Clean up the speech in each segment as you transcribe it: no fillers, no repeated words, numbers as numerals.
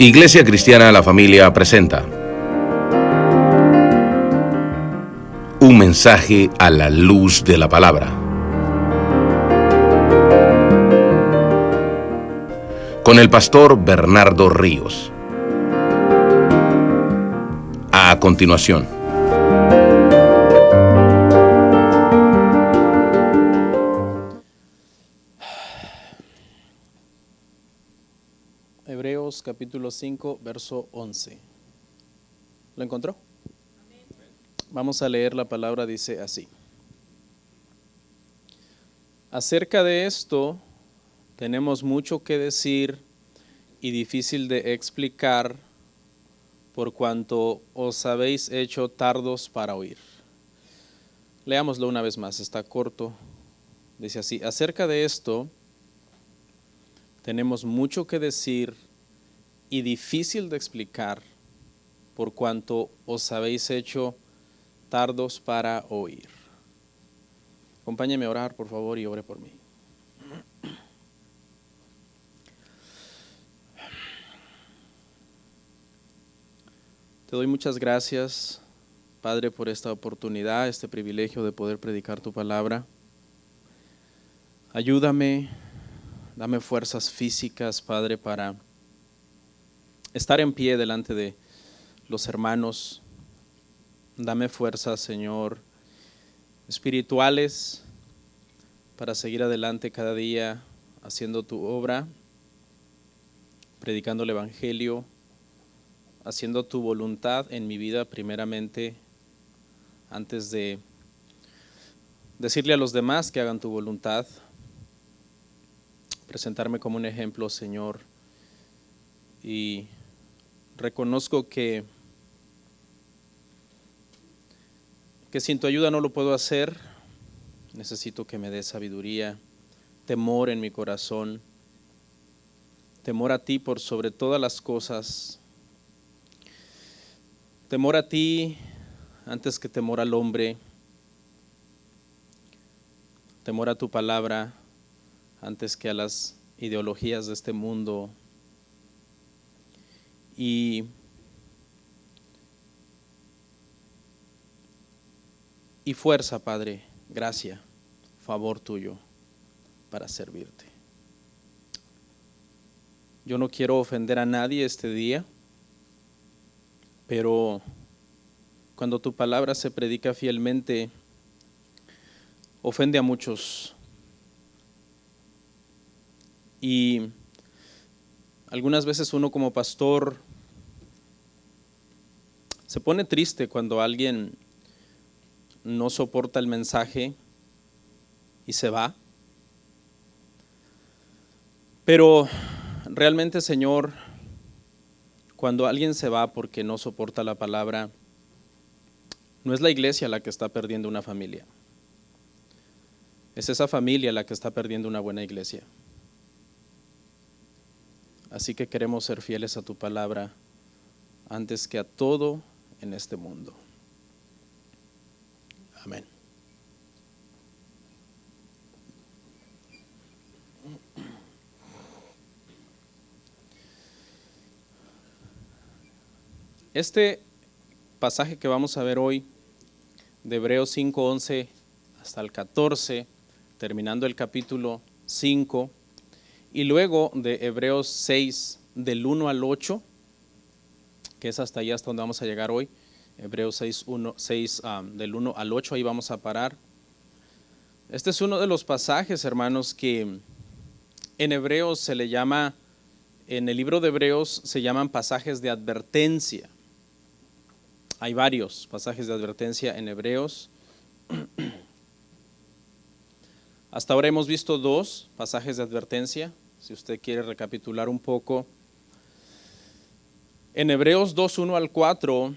Iglesia Cristiana La Familia presenta un mensaje a la luz de la palabra, con el pastor Bernardo Ríos. A continuación. Hebreos capítulo 5, verso 11. ¿Lo encontró? Vamos a leer la palabra, dice así. Acerca de esto tenemos mucho que decir y difícil de explicar, por cuanto os habéis hecho tardos para oír. Leámoslo una vez más, está corto. Dice así: acerca de esto tenemos mucho que decir y difícil de explicar, por cuanto os habéis hecho tardos para oír. Acompáñeme a orar, por favor, y ore por mí. Te doy muchas gracias, Padre, por esta oportunidad, este privilegio de poder predicar tu palabra. Ayúdame, dame fuerzas físicas, Padre, para estar en pie delante de los hermanos. Dame fuerzas, Señor, espirituales para seguir adelante cada día haciendo tu obra, predicando el Evangelio, haciendo tu voluntad en mi vida primeramente, antes de decirle a los demás que hagan tu voluntad. Presentarme como un ejemplo, Señor, y reconozco que sin tu ayuda no lo puedo hacer. Necesito que me des sabiduría, temor en mi corazón, temor a ti por sobre todas las cosas, temor a ti antes que temor al hombre, temor a tu palabra antes que a las ideologías de este mundo. Y fuerza, Padre, gracia, favor tuyo para servirte. Yo no quiero ofender a nadie este día, pero cuando tu palabra se predica fielmente, ofende a muchos. Y algunas veces uno como pastor se pone triste cuando alguien no soporta el mensaje y se va. Pero realmente, Señor, cuando alguien se va porque no soporta la palabra, no es la iglesia la que está perdiendo una familia. Es esa familia la que está perdiendo una buena iglesia. Así que queremos ser fieles a tu palabra antes que a todo en este mundo. Amén. Este pasaje que vamos a ver hoy, de Hebreos 5:11 hasta el 14, terminando el capítulo 5, y luego de Hebreos 6, del 1 al 8, que es hasta allá hasta donde vamos a llegar hoy. Hebreos 6, del 1 al 8, ahí vamos a parar. Este es uno de los pasajes, hermanos, que en Hebreos se le llama, en el libro de Hebreos se llaman pasajes de advertencia. Hay varios pasajes de advertencia en Hebreos. Hasta ahora hemos visto 2 pasajes de advertencia. Si usted quiere recapitular un poco, en Hebreos 2, 1 al 4,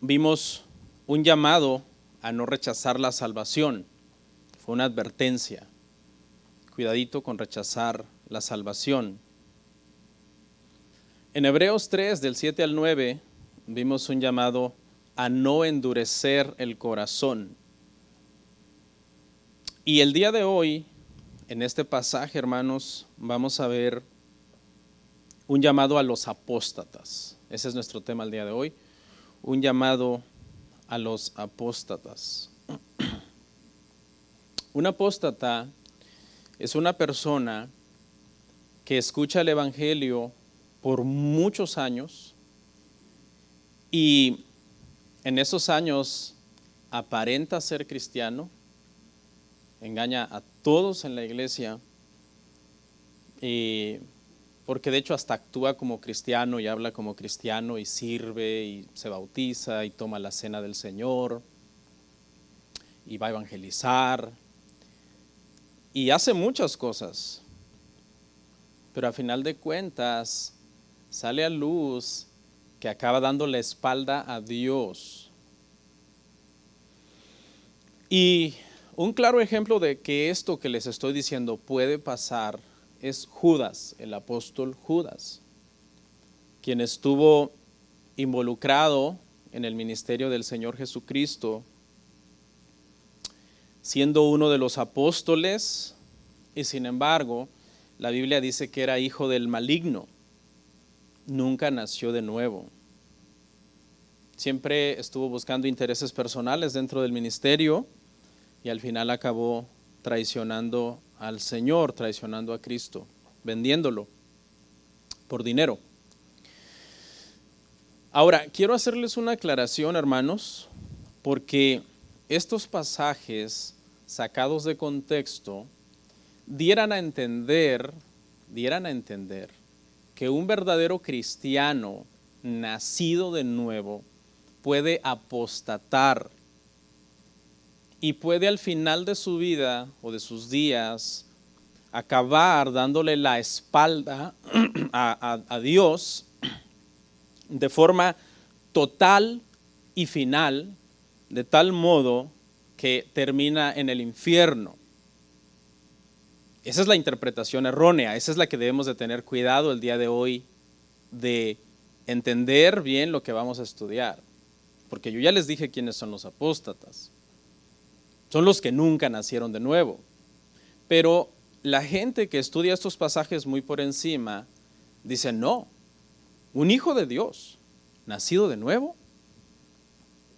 vimos un llamado a no rechazar la salvación. Fue una advertencia. Cuidadito con rechazar la salvación. En Hebreos 3, del 7 al 9, vimos un llamado a no endurecer el corazón. Y el día de hoy, en este pasaje, hermanos, vamos a ver un llamado a los apóstatas. Ese es nuestro tema el día de hoy, un llamado a los apóstatas. Un apóstata es una persona que escucha el evangelio por muchos años y en esos años aparenta ser cristiano, engaña a todos en la iglesia, porque de hecho hasta actúa como cristiano y habla como cristiano y sirve y se bautiza y toma la cena del Señor y va a evangelizar y hace muchas cosas, pero a final de cuentas sale a luz que acaba dando la espalda a Dios. Y un claro ejemplo de que esto que les estoy diciendo puede pasar es Judas, el apóstol Judas, quien estuvo involucrado en el ministerio del Señor Jesucristo, siendo uno de los apóstoles, y sin embargo, la Biblia dice que era hijo del maligno, nunca nació de nuevo. Siempre estuvo buscando intereses personales dentro del ministerio y al final acabó traicionando al Señor, traicionando a Cristo, vendiéndolo por dinero. Ahora, quiero hacerles una aclaración, hermanos, porque estos pasajes sacados de contexto dieran a entender que un verdadero cristiano nacido de nuevo puede apostatar y puede al final de su vida o de sus días acabar dándole la espalda a Dios de forma total y final, de tal modo que termina en el infierno. Esa es la interpretación errónea, esa es la que debemos de tener cuidado el día de hoy, de entender bien lo que vamos a estudiar. Porque yo ya les dije quiénes son los apóstatas. Son los que nunca nacieron de nuevo. Pero la gente que estudia estos pasajes muy por encima dice, no, un hijo de Dios, nacido de nuevo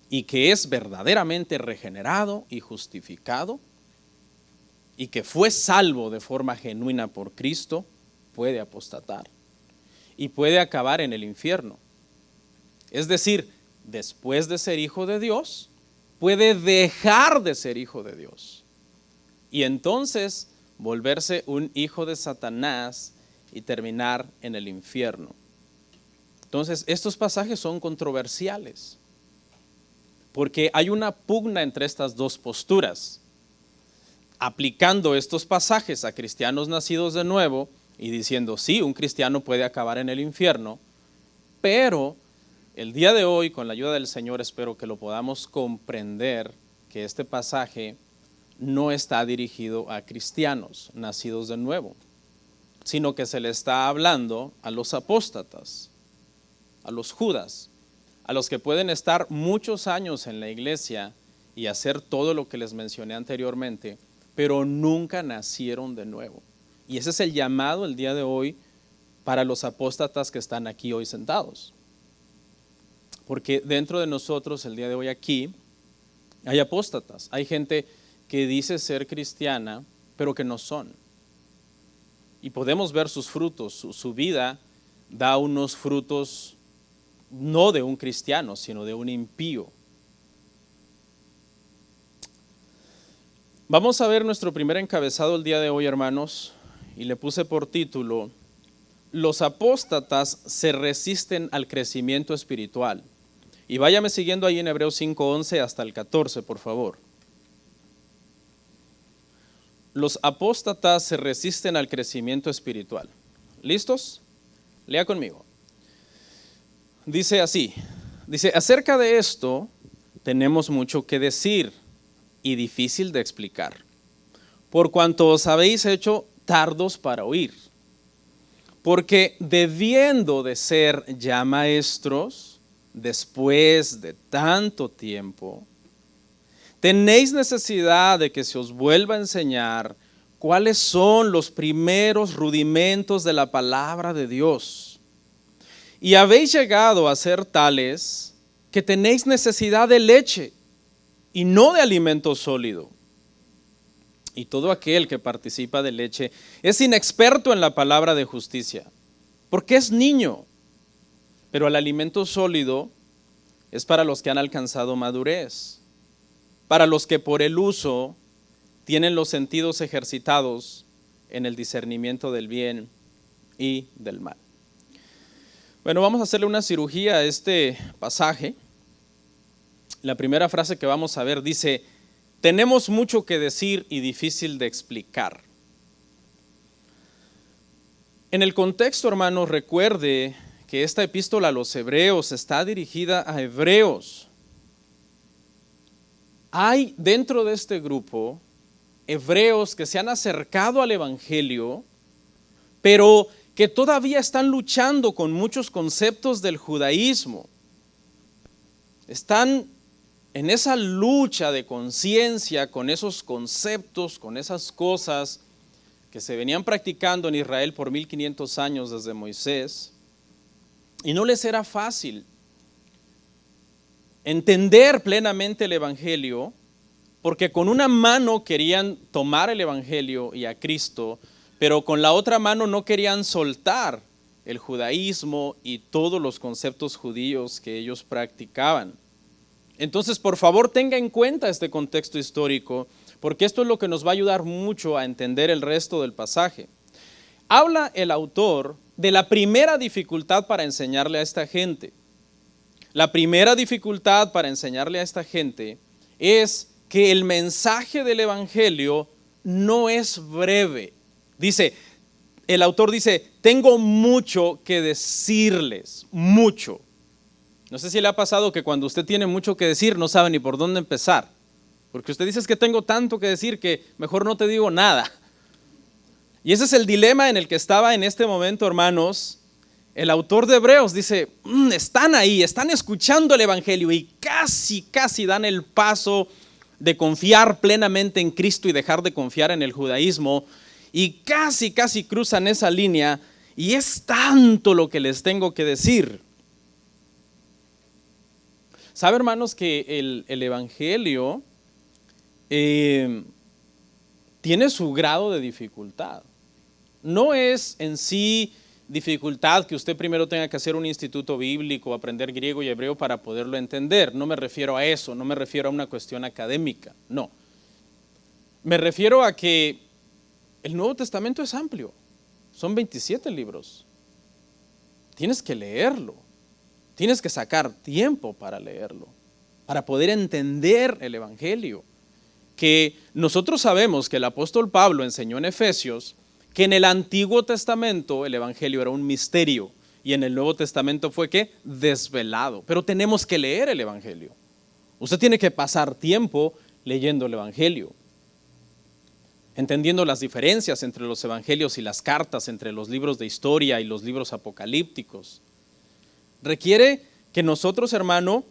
y que es verdaderamente regenerado y justificado y que fue salvo de forma genuina por Cristo, puede apostatar y puede acabar en el infierno. Es decir, después de ser hijo de Dios, puede dejar de ser hijo de Dios y entonces volverse un hijo de Satanás y terminar en el infierno. Entonces, estos pasajes son controversiales porque hay una pugna entre estas dos posturas. Aplicando estos pasajes a cristianos nacidos de nuevo y diciendo, sí, un cristiano puede acabar en el infierno, pero el día de hoy, con la ayuda del Señor, espero que lo podamos comprender, que este pasaje no está dirigido a cristianos nacidos de nuevo, sino que se le está hablando a los apóstatas, a los Judas, a los que pueden estar muchos años en la iglesia y hacer todo lo que les mencioné anteriormente, pero nunca nacieron de nuevo. Y ese es el llamado el día de hoy para los apóstatas que están aquí hoy sentados. Porque dentro de nosotros el día de hoy aquí hay apóstatas, hay gente que dice ser cristiana, pero que no son. Y podemos ver sus frutos, su vida da unos frutos no de un cristiano, sino de un impío. Vamos a ver nuestro primer encabezado el día de hoy, hermanos, y le puse por título, los apóstatas se resisten al crecimiento espiritual. Y váyame siguiendo ahí en Hebreos 5:11 hasta el 14, por favor. Los apóstatas se resisten al crecimiento espiritual. ¿Listos? Lea conmigo. Dice así, acerca de esto tenemos mucho que decir y difícil de explicar, por cuanto os habéis hecho tardos para oír. Porque debiendo de ser ya maestros, después de tanto tiempo, tenéis necesidad de que se os vuelva a enseñar cuáles son los primeros rudimentos de la palabra de Dios, Y habéis llegado a ser tales que tenéis necesidad de leche y no de alimento sólido. Y todo aquel que participa de leche es inexperto en la palabra de justicia, porque es niño. Pero el alimento sólido es para los que han alcanzado madurez, para los que por el uso tienen los sentidos ejercitados en el discernimiento del bien y del mal. Bueno, vamos a hacerle una cirugía a este pasaje. La primera frase que vamos a ver dice: tenemos mucho que decir y difícil de explicar. En el contexto, hermanos, recuerde que esta epístola a los hebreos está dirigida a hebreos. Hay dentro de este grupo hebreos que se han acercado al evangelio, pero que todavía están luchando con muchos conceptos del judaísmo. Están en esa lucha de conciencia con esos conceptos, con esas cosas que se venían practicando en Israel por 1500 años desde Moisés. Y no les era fácil entender plenamente el evangelio, porque con una mano querían tomar el evangelio y a Cristo, pero con la otra mano no querían soltar el judaísmo y todos los conceptos judíos que ellos practicaban. Entonces, por favor, tenga en cuenta este contexto histórico, porque esto es lo que nos va a ayudar mucho a entender el resto del pasaje. Habla el autor de la primera dificultad para enseñarle a esta gente. La primera dificultad para enseñarle a esta gente es que el mensaje del evangelio no es breve. El autor dice, tengo mucho que decirles, mucho. No sé si le ha pasado que cuando usted tiene mucho que decir no sabe ni por dónde empezar. Porque usted dice, es que tengo tanto que decir que mejor no te digo nada. Y ese es el dilema en el que estaba en este momento, hermanos. El autor de Hebreos dice, están ahí, están escuchando el evangelio y casi dan el paso de confiar plenamente en Cristo y dejar de confiar en el judaísmo. Y casi cruzan esa línea y es tanto lo que les tengo que decir. ¿Sabe, hermanos, que el evangelio tiene su grado de dificultad? No es en sí dificultad que usted primero tenga que hacer un instituto bíblico, aprender griego y hebreo para poderlo entender. No me refiero a eso, no me refiero a una cuestión académica, no. Me refiero a que el Nuevo Testamento es amplio, son 27 libros. Tienes que leerlo, tienes que sacar tiempo para leerlo, para poder entender el evangelio. Que nosotros sabemos que el apóstol Pablo enseñó en Efesios que en el Antiguo Testamento el evangelio era un misterio y en el Nuevo Testamento fue ¿qué? Desvelado. Pero tenemos que leer el evangelio. Usted tiene que pasar tiempo leyendo el evangelio, entendiendo las diferencias entre los evangelios y las cartas, entre los libros de historia y los libros apocalípticos. Requiere que nosotros, hermano,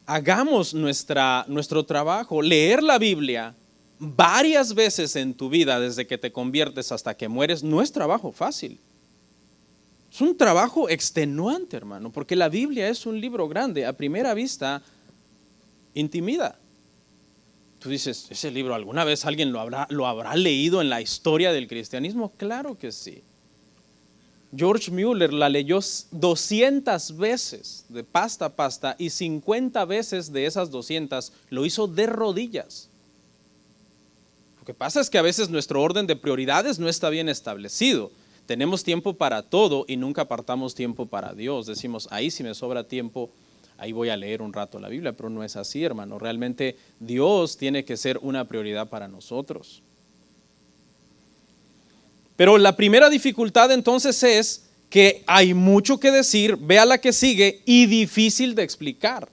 hagamos nuestro trabajo. Leer la Biblia varias veces en tu vida, desde que te conviertes hasta que mueres, no es trabajo fácil. Es un trabajo extenuante, hermano, porque la Biblia es un libro grande. A primera vista, intimida. Tú dices, ¿ese libro alguna vez alguien lo habrá leído en la historia del cristianismo? Claro que sí. George Mueller la leyó 200 veces de pasta a pasta y 50 veces de esas 200 lo hizo de rodillas. Lo que pasa es que a veces nuestro orden de prioridades no está bien establecido. Tenemos tiempo para todo y nunca apartamos tiempo para Dios. Decimos, ahí si me sobra tiempo, ahí voy a leer un rato la Biblia, pero no es así, hermano. Realmente Dios tiene que ser una prioridad para nosotros. Pero la primera dificultad entonces es que hay mucho que decir, vea la que sigue, y difícil de explicar.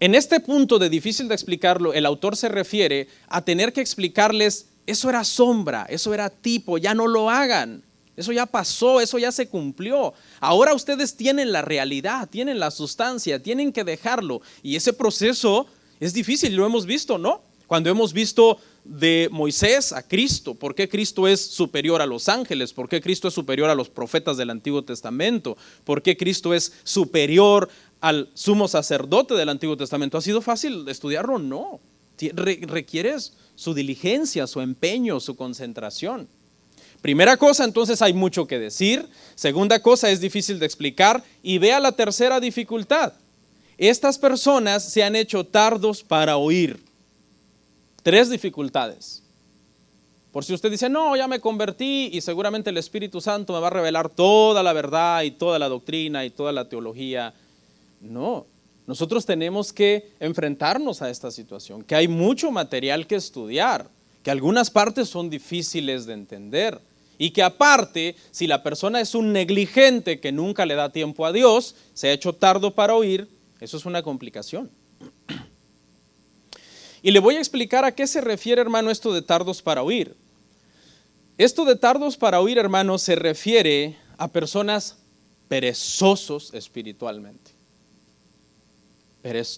En este punto de difícil de explicarlo, el autor se refiere a tener que explicarles, eso era sombra, eso era tipo, ya no lo hagan, eso ya pasó, eso ya se cumplió. Ahora ustedes tienen la realidad, tienen la sustancia, tienen que dejarlo. Y ese proceso es difícil, lo hemos visto, ¿no? Cuando hemos visto de Moisés a Cristo, por qué Cristo es superior a los ángeles, por qué Cristo es superior a los profetas del Antiguo Testamento, por qué Cristo es superior al sumo sacerdote del Antiguo Testamento. ¿Ha sido fácil estudiarlo? No. Requiere su diligencia, su empeño, su concentración. Primera cosa, entonces hay mucho que decir. Segunda cosa, es difícil de explicar. Y vea la tercera dificultad. Estas personas se han hecho tardos para oír. 3 dificultades. Por si usted dice, no, ya me convertí y seguramente el Espíritu Santo me va a revelar toda la verdad y toda la doctrina y toda la teología. No, nosotros tenemos que enfrentarnos a esta situación, que hay mucho material que estudiar, que algunas partes son difíciles de entender y que aparte, si la persona es un negligente que nunca le da tiempo a Dios, se ha hecho tardo para oír, eso es una complicación. Y le voy a explicar a qué se refiere, hermano, esto de tardos para oír. Esto de tardos para oír, hermano, se refiere a personas perezosos espiritualmente.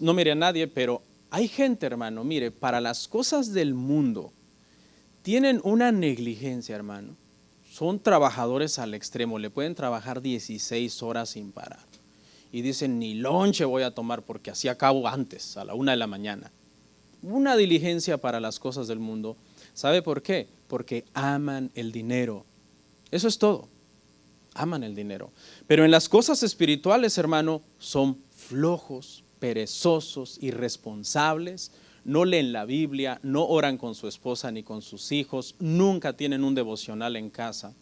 No mire a nadie, pero hay gente, hermano, mire, para las cosas del mundo, tienen una negligencia, hermano. Son trabajadores al extremo, le pueden trabajar 16 horas sin parar. Y dicen, ni lonche voy a tomar porque así acabo antes, a la 1 de la mañana. Una diligencia para las cosas del mundo. ¿Sabe por qué? Porque aman el dinero. Eso es todo. Aman el dinero. Pero en las cosas espirituales, hermano, son flojos, perezosos, irresponsables. No leen la Biblia, no oran con su esposa ni con sus hijos, nunca tienen un devocional en casa.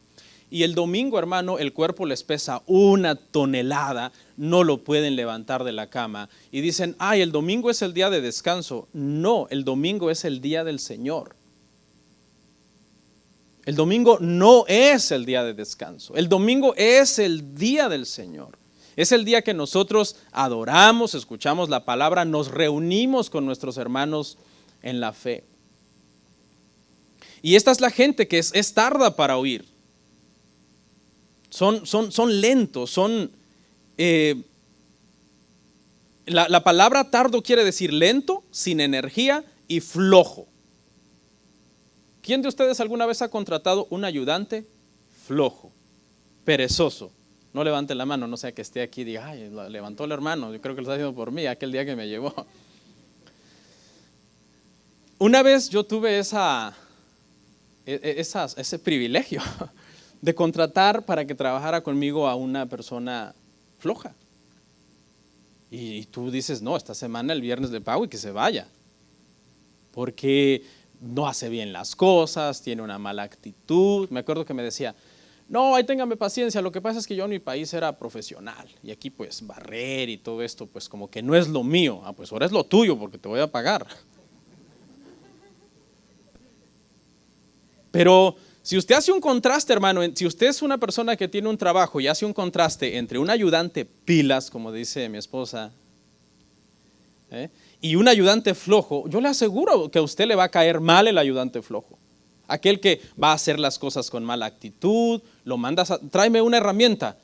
Y el domingo, hermano, el cuerpo les pesa 1 tonelada, no lo pueden levantar de la cama. Y dicen, ay, el domingo es el día de descanso. No, el domingo es el día del Señor. El domingo no es el día de descanso. El domingo es el día del Señor. Es el día que nosotros adoramos, escuchamos la palabra, nos reunimos con nuestros hermanos en la fe. Y esta es la gente que es tarda para oír. Son lentos, la palabra tardo quiere decir lento, sin energía y flojo. ¿Quién de ustedes alguna vez ha contratado un ayudante flojo, perezoso? No levante la mano, no sea que esté aquí y diga, ay, levantó el hermano, yo creo que lo está haciendo por mí, aquel día que me llevó. Una vez yo tuve ese privilegio de contratar para que trabajara conmigo a una persona floja. Y tú dices, no, esta semana el viernes de pago y que se vaya. Porque no hace bien las cosas, tiene una mala actitud. Me acuerdo que me decía, no, ahí téngame paciencia, lo que pasa es que yo en mi país era profesional y aquí pues barrer y todo esto pues como que no es lo mío. Ah, pues ahora es lo tuyo porque te voy a pagar. Pero si usted hace un contraste, hermano, si usted es una persona que tiene un trabajo y hace un contraste entre un ayudante pilas, como dice mi esposa, y un ayudante flojo, yo le aseguro que a usted le va a caer mal el ayudante flojo. Aquel que va a hacer las cosas con mala actitud, lo mandas tráeme una herramienta.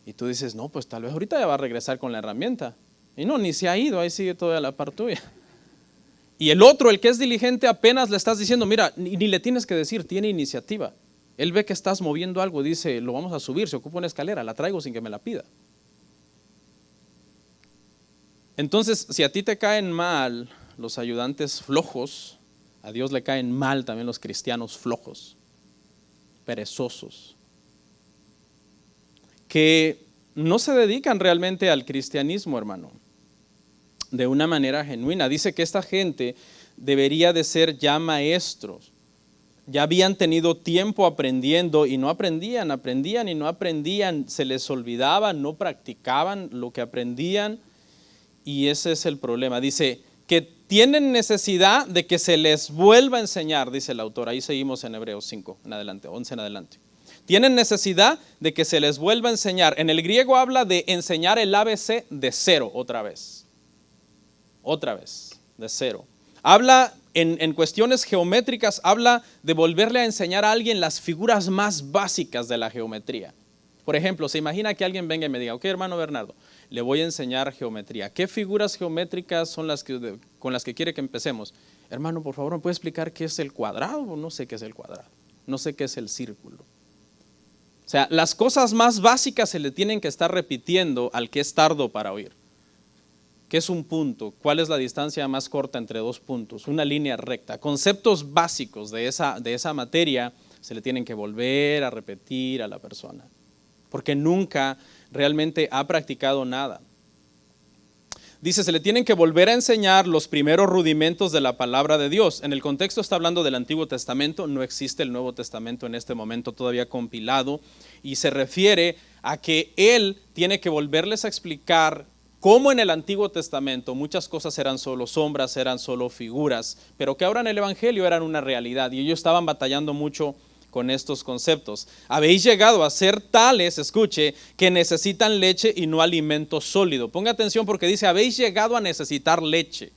Y tú dices, no, pues tal vez ahorita ya va a regresar con la herramienta. Y no, ni se ha ido, ahí sigue toda la par tuya. Y el otro, el que es diligente, apenas le estás diciendo, mira, ni le tienes que decir, tiene iniciativa. Él ve que estás moviendo algo, dice, lo vamos a subir, se ocupa una escalera, la traigo sin que me la pida. Entonces, si a ti te caen mal los ayudantes flojos, a Dios le caen mal también los cristianos flojos, perezosos, que no se dedican realmente al cristianismo, hermano, de una manera genuina. Dice que esta gente debería de ser ya maestros. Ya habían tenido tiempo aprendiendo y no aprendían y no aprendían, se les olvidaba, no practicaban lo que aprendían y ese es el problema. Dice que tienen necesidad de que se les vuelva a enseñar, dice el autor. Ahí seguimos en Hebreos 5 en adelante, 11 en adelante. Tienen necesidad de que se les vuelva a enseñar. En el griego habla de enseñar el ABC de cero otra vez, de cero. Habla en cuestiones geométricas, habla de volverle a enseñar a alguien las figuras más básicas de la geometría. Por ejemplo, se imagina que alguien venga y me diga, ok, hermano Bernardo, le voy a enseñar geometría. ¿Qué figuras geométricas son con las que quiere que empecemos? Hermano, por favor, ¿me puede explicar qué es el cuadrado? No sé qué es el cuadrado, no sé qué es el círculo. O sea, las cosas más básicas se le tienen que estar repitiendo al que es tardo para oír. ¿Qué es un punto? ¿Cuál es la distancia más corta entre dos puntos? Una línea recta. Conceptos básicos de esa materia se le tienen que volver a repetir a la persona, porque nunca realmente ha practicado nada. Dice, se le tienen que volver a enseñar los primeros rudimentos de la palabra de Dios. En el contexto está hablando del Antiguo Testamento, no existe el Nuevo Testamento en este momento todavía compilado, y se refiere a que él tiene que volverles a explicar cómo en el Antiguo Testamento muchas cosas eran solo sombras, eran solo figuras, pero que ahora en el Evangelio eran una realidad, y ellos estaban batallando mucho con estos conceptos. Habéis llegado a ser tales, escuche, que necesitan leche y no alimento sólido. Ponga atención porque dice, habéis llegado a necesitar leche.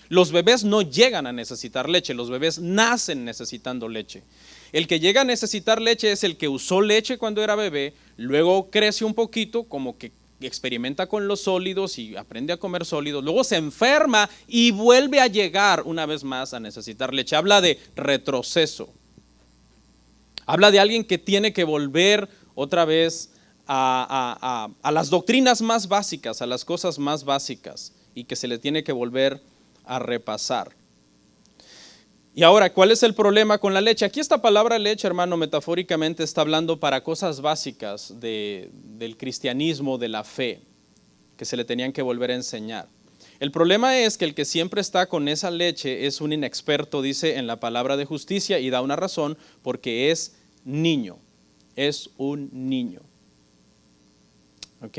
Los bebés no llegan a necesitar leche, los bebés nacen necesitando leche. El que llega a necesitar leche es el que usó leche cuando era bebé, luego crece un poquito, como que experimenta con los sólidos y aprende a comer sólidos, luego se enferma y vuelve a llegar una vez más a necesitar leche. Habla de retroceso. Habla de alguien que tiene que volver otra vez a las doctrinas más básicas, a las cosas más básicas, y que se le tiene que volver a repasar. Y ahora, ¿cuál es el problema con la leche? Aquí esta palabra leche, hermano, metafóricamente está hablando para cosas básicas del cristianismo, de la fe, que se le tenían que volver a enseñar. El problema es que el que siempre está con esa leche es un inexperto, dice en la palabra de justicia, y da una razón, porque es niño, es un niño. ¿Ok?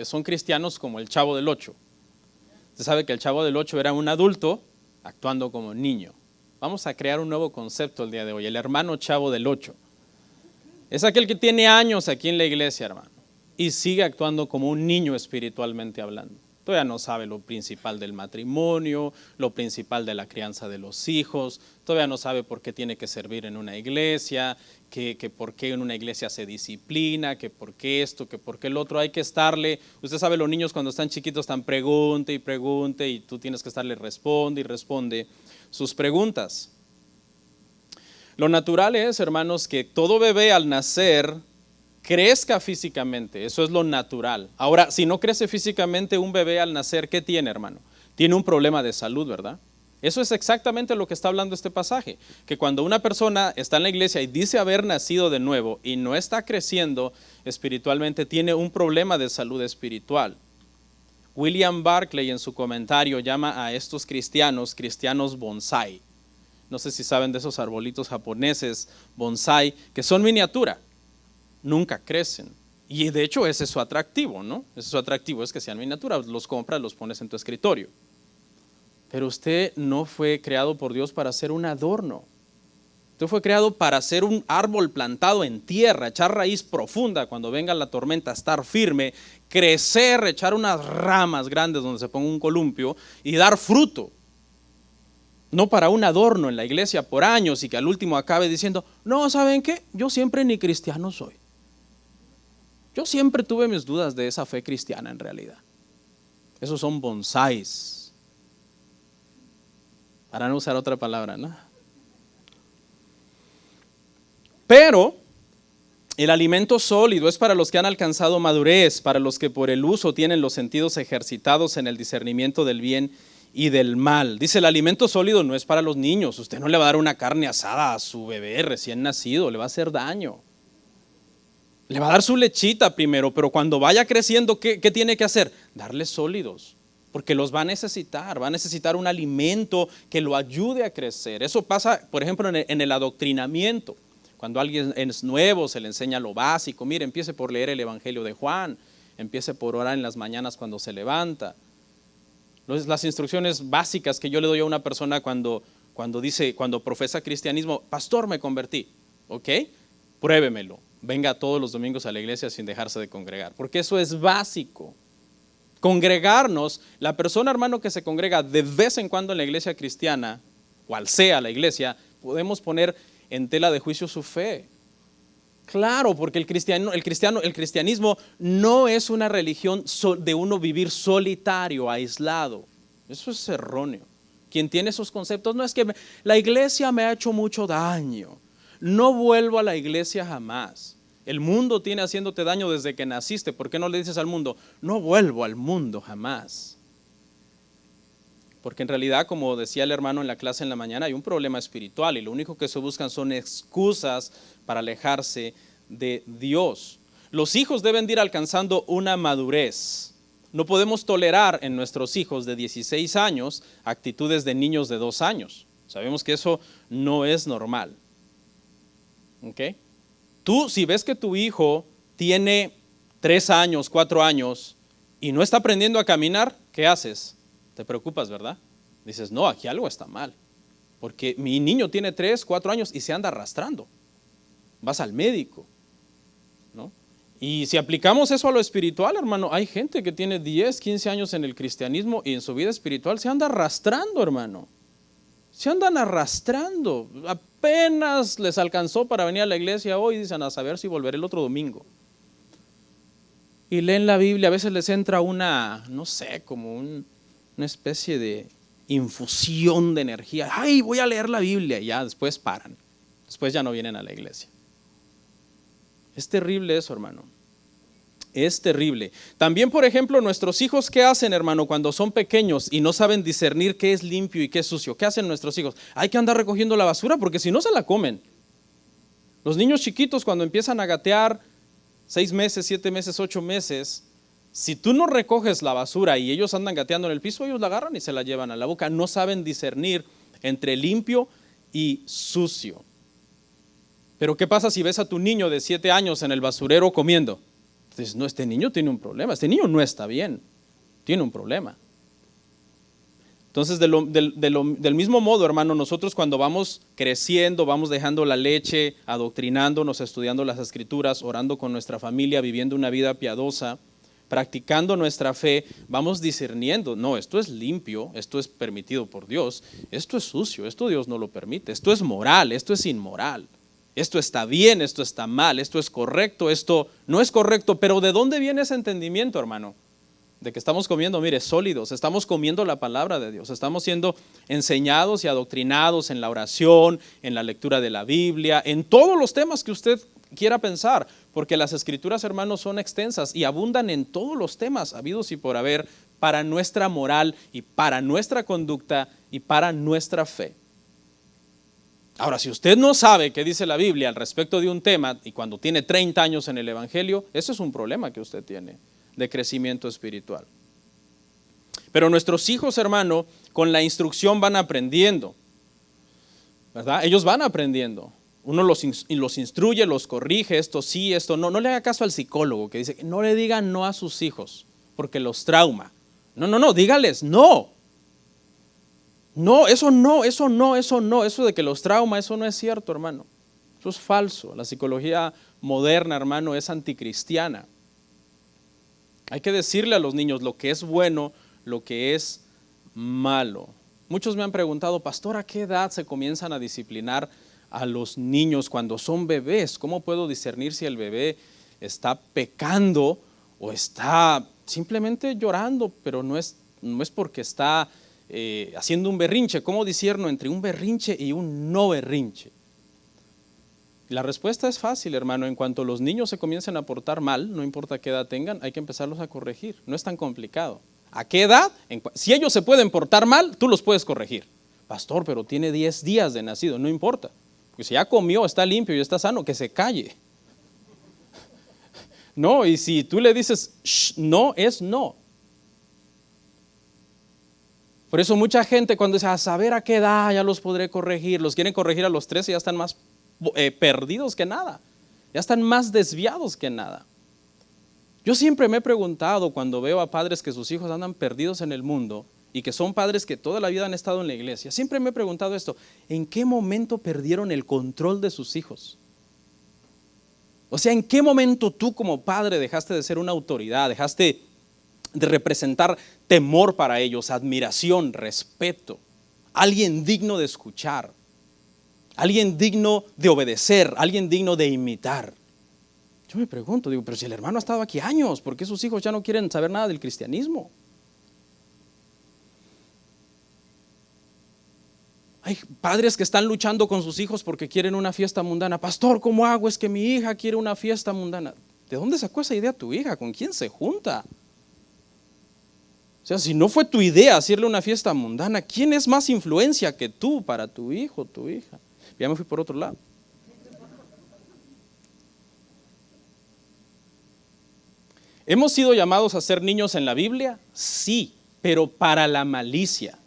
Son cristianos como el Chavo del Ocho. Usted sabe que el Chavo del Ocho era un adulto actuando como niño. Vamos a crear un nuevo concepto el día de hoy, el hermano Chavo del Ocho. Es aquel que tiene años aquí en la iglesia, hermano, y sigue actuando como un niño espiritualmente hablando. Todavía no sabe lo principal del matrimonio, lo principal de la crianza de los hijos, todavía no sabe por qué tiene que servir en una iglesia, que por qué en una iglesia se disciplina, que por qué esto, que por qué el otro. Hay que estarle, usted sabe, los niños cuando están chiquitos están pregunte y pregunte, y tú tienes que estarle responde y responde sus preguntas. Lo natural es, hermanos, que todo bebé al nacer crezca físicamente, eso es lo natural. Ahora, si no crece físicamente un bebé al nacer, ¿qué tiene, hermano? Tiene un problema de salud, ¿verdad? Eso es exactamente lo que está hablando este pasaje, que cuando una persona está en la iglesia y dice haber nacido de nuevo y no está creciendo espiritualmente, tiene un problema de salud espiritual. William Barclay en su comentario llama a estos cristianos bonsai. No sé si saben de esos arbolitos japoneses bonsai que son miniatura. Nunca crecen. Y de hecho ese es su atractivo, ¿no? Ese es su atractivo, es que sean miniaturas, los compras, los pones en tu escritorio. Pero usted no fue creado por Dios para ser un adorno. Usted fue creado para ser un árbol plantado en tierra, echar raíz profunda cuando venga la tormenta, estar firme, crecer, echar unas ramas grandes donde se ponga un columpio y dar fruto. No para un adorno en la iglesia por años y que al último acabe diciendo, no, ¿saben qué? Yo siempre ni cristiano soy. Yo siempre tuve mis dudas de esa fe cristiana en realidad. Esos son bonsáis. Para no usar otra palabra, ¿no? Pero el alimento sólido es para los que han alcanzado madurez, para los que por el uso tienen los sentidos ejercitados en el discernimiento del bien y del mal. Dice, el alimento sólido no es para los niños. Usted no le va a dar una carne asada a su bebé recién nacido, le va a hacer daño. Le va a dar su lechita primero, pero cuando vaya creciendo, ¿qué tiene que hacer? Darle sólidos, porque los va a necesitar un alimento que lo ayude a crecer. Eso pasa, por ejemplo, en el adoctrinamiento. Cuando alguien es nuevo, se le enseña lo básico. Mire, empiece por leer el Evangelio de Juan, empiece por orar en las mañanas cuando se levanta. Las instrucciones básicas que yo le doy a una persona cuando profesa cristianismo, pastor, me convertí, ¿ok? Pruébemelo. Venga todos los domingos a la iglesia sin dejarse de congregar, porque eso es básico. Congregarnos, la persona, hermano, que se congrega de vez en cuando en la iglesia cristiana, cual sea la iglesia, podemos poner en tela de juicio su fe. Claro, porque el cristianismo no es una religión de uno vivir solitario, aislado. Eso es erróneo. quien tiene esos conceptos, no es que la iglesia me ha hecho mucho daño, no vuelvo a la iglesia jamás. El mundo tiene haciéndote daño desde que naciste. ¿Por qué no le dices al mundo, no vuelvo al mundo jamás? Porque en realidad, como decía el hermano en la clase en la mañana, hay un problema espiritual y lo único que se buscan son excusas para alejarse de Dios. Los hijos deben de ir alcanzando una madurez. No podemos tolerar en nuestros hijos de 16 años actitudes de niños de 2 años. Sabemos que eso no es normal. ¿Ok? Tú, si ves que tu hijo tiene 3 años, 4 años y no está aprendiendo a caminar, ¿qué haces? Te preocupas, ¿verdad? Dices, no, aquí algo está mal. Porque mi niño tiene 3, 4 años y se anda arrastrando. Vas al médico, ¿no? Y si aplicamos eso a lo espiritual, hermano, hay gente que tiene 10, 15 años en el cristianismo y en su vida espiritual se anda arrastrando, hermano. Se andan arrastrando. Apenas les alcanzó para venir a la iglesia hoy, dicen, a saber si volveré el otro domingo. Y leen la Biblia, a veces les entra una, no sé, como una especie de infusión de energía. Ay, voy a leer la Biblia, y ya después paran. Después ya no vienen a la iglesia. Es terrible eso, hermano. Es terrible. También, por ejemplo, nuestros hijos, ¿qué hacen, hermano, cuando son pequeños y no saben discernir qué es limpio y qué es sucio? ¿Qué hacen nuestros hijos? Hay que andar recogiendo la basura porque si no se la comen. Los niños chiquitos cuando empiezan a gatear 6 meses, 7 meses, 8 meses, si tú no recoges la basura y ellos andan gateando en el piso, ellos la agarran y se la llevan a la boca. No saben discernir entre limpio y sucio. Pero ¿qué pasa si ves a tu niño de 7 años en el basurero comiendo? Entonces, no, este niño tiene un problema, este niño no está bien, tiene un problema. Entonces, del mismo modo, hermano, nosotros cuando vamos creciendo, vamos dejando la leche, adoctrinándonos, estudiando las escrituras, orando con nuestra familia, viviendo una vida piadosa, practicando nuestra fe, vamos discerniendo, no, esto es limpio, esto es permitido por Dios, esto es sucio, esto Dios no lo permite, esto es moral, esto es inmoral. Esto está bien, esto está mal, esto es correcto, esto no es correcto. Pero ¿de dónde viene ese entendimiento, hermano? De que estamos comiendo, mire, sólidos, estamos comiendo la palabra de Dios, estamos siendo enseñados y adoctrinados en la oración, en la lectura de la Biblia, en todos los temas que usted quiera pensar, porque las escrituras, hermanos, son extensas y abundan en todos los temas habidos y por haber para nuestra moral y para nuestra conducta y para nuestra fe. Ahora, si usted no sabe qué dice la Biblia al respecto de un tema y cuando tiene 30 años en el Evangelio, eso es un problema que usted tiene de crecimiento espiritual. Pero nuestros hijos, hermano, con la instrucción van aprendiendo, ¿verdad? Ellos van aprendiendo. Uno los instruye, los corrige, esto sí, esto no. No le haga caso al psicólogo que dice que no le digan no a sus hijos porque los trauma. No, dígales no. No, eso de que los trauma, eso no es cierto, hermano. Eso es falso. La psicología moderna, hermano, es anticristiana. Hay que decirle a los niños lo que es bueno, lo que es malo. Muchos me han preguntado, pastor, ¿a qué edad se comienzan a disciplinar a los niños cuando son bebés? ¿Cómo puedo discernir si el bebé está pecando o está simplemente llorando, pero no es porque está haciendo un berrinche? ¿Cómo discierno entre un berrinche y un no berrinche? La respuesta es fácil, hermano. En cuanto los niños se comiencen a portar mal, no importa qué edad tengan, hay que empezarlos a corregir. No es tan complicado. ¿A qué edad? Si ellos se pueden portar mal, tú los puedes corregir. Pastor, pero tiene 10 días de nacido, no importa. Porque si ya comió, está limpio y está sano, que se calle. No, y si tú le dices no, es no. Por eso mucha gente cuando dice, a saber a qué edad ya los podré corregir, los quieren corregir a los 13 y ya están más perdidos que nada, ya están más desviados que nada. Yo siempre me he preguntado cuando veo a padres que sus hijos andan perdidos en el mundo y que son padres que toda la vida han estado en la iglesia, siempre me he preguntado esto, ¿en qué momento perdieron el control de sus hijos? O sea, ¿en qué momento tú como padre dejaste de ser una autoridad, dejaste de representar temor para ellos, admiración, respeto, alguien digno de escuchar, alguien digno de obedecer, alguien digno de imitar? Yo me pregunto, digo, pero si el hermano ha estado aquí años, ¿por qué sus hijos ya no quieren saber nada del cristianismo? Hay padres que están luchando con sus hijos porque quieren una fiesta mundana. Pastor, ¿cómo hago? Es que mi hija quiere una fiesta mundana. ¿De dónde sacó esa idea tu hija? ¿Con quién se junta? O sea, si no fue tu idea hacerle una fiesta mundana, ¿quién es más influencia que tú para tu hijo, tu hija? Ya me fui por otro lado. ¿Hemos sido llamados a ser niños en la Biblia? Sí, pero para la malicia.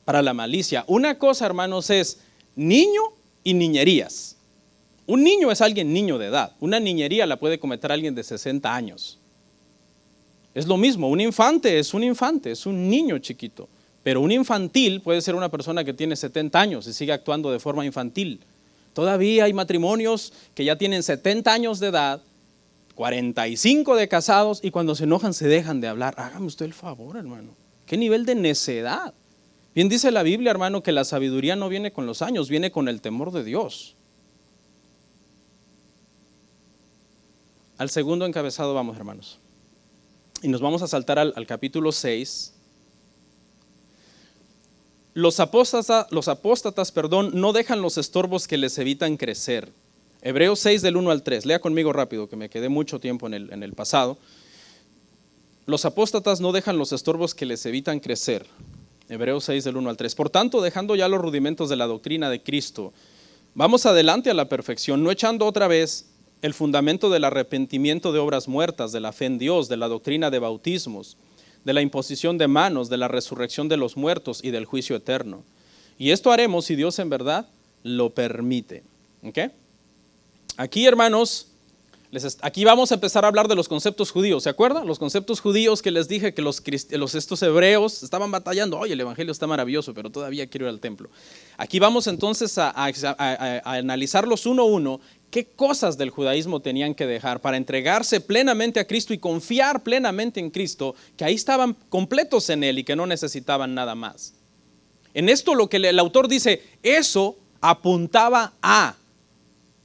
Para la malicia. Una cosa, hermanos, es niño y niñerías. Un niño es alguien niño de edad. Una niñería la puede cometer alguien de 60 años. Es lo mismo, un infante, es un niño chiquito. Pero un infantil puede ser una persona que tiene 70 años y sigue actuando de forma infantil. Todavía hay matrimonios que ya tienen 70 años de edad, 45 de casados, y cuando se enojan se dejan de hablar. Hágame usted el favor, hermano. ¿Qué nivel de necedad? Bien dice la Biblia, hermano, que la sabiduría no viene con los años, viene con el temor de Dios. Al segundo encabezado vamos, hermanos. Y nos vamos a saltar al capítulo 6. Los apóstatas, no dejan los estorbos que les evitan crecer. Hebreos 6 del 1 al 3. Lea conmigo rápido, que me quedé mucho tiempo en el pasado. Los apóstatas no dejan los estorbos que les evitan crecer. Hebreos 6 del 1 al 3. Por tanto, dejando ya los rudimentos de la doctrina de Cristo, vamos adelante a la perfección, no echando otra vez el fundamento del arrepentimiento de obras muertas, de la fe en Dios, de la doctrina de bautismos, de la imposición de manos, de la resurrección de los muertos y del juicio eterno. Y esto haremos si Dios en verdad lo permite. ¿Okay? Aquí, hermanos, aquí vamos a empezar a hablar de los conceptos judíos. ¿Se acuerdan? Los conceptos judíos que les dije que estos hebreos estaban batallando. Oye, el evangelio está maravilloso, pero todavía quiero ir al templo. Aquí vamos entonces a analizarlos uno a uno. ¿Qué cosas del judaísmo tenían que dejar para entregarse plenamente a Cristo y confiar plenamente en Cristo, que ahí estaban completos en Él y que no necesitaban nada más? En esto lo que el autor dice, eso apuntaba a.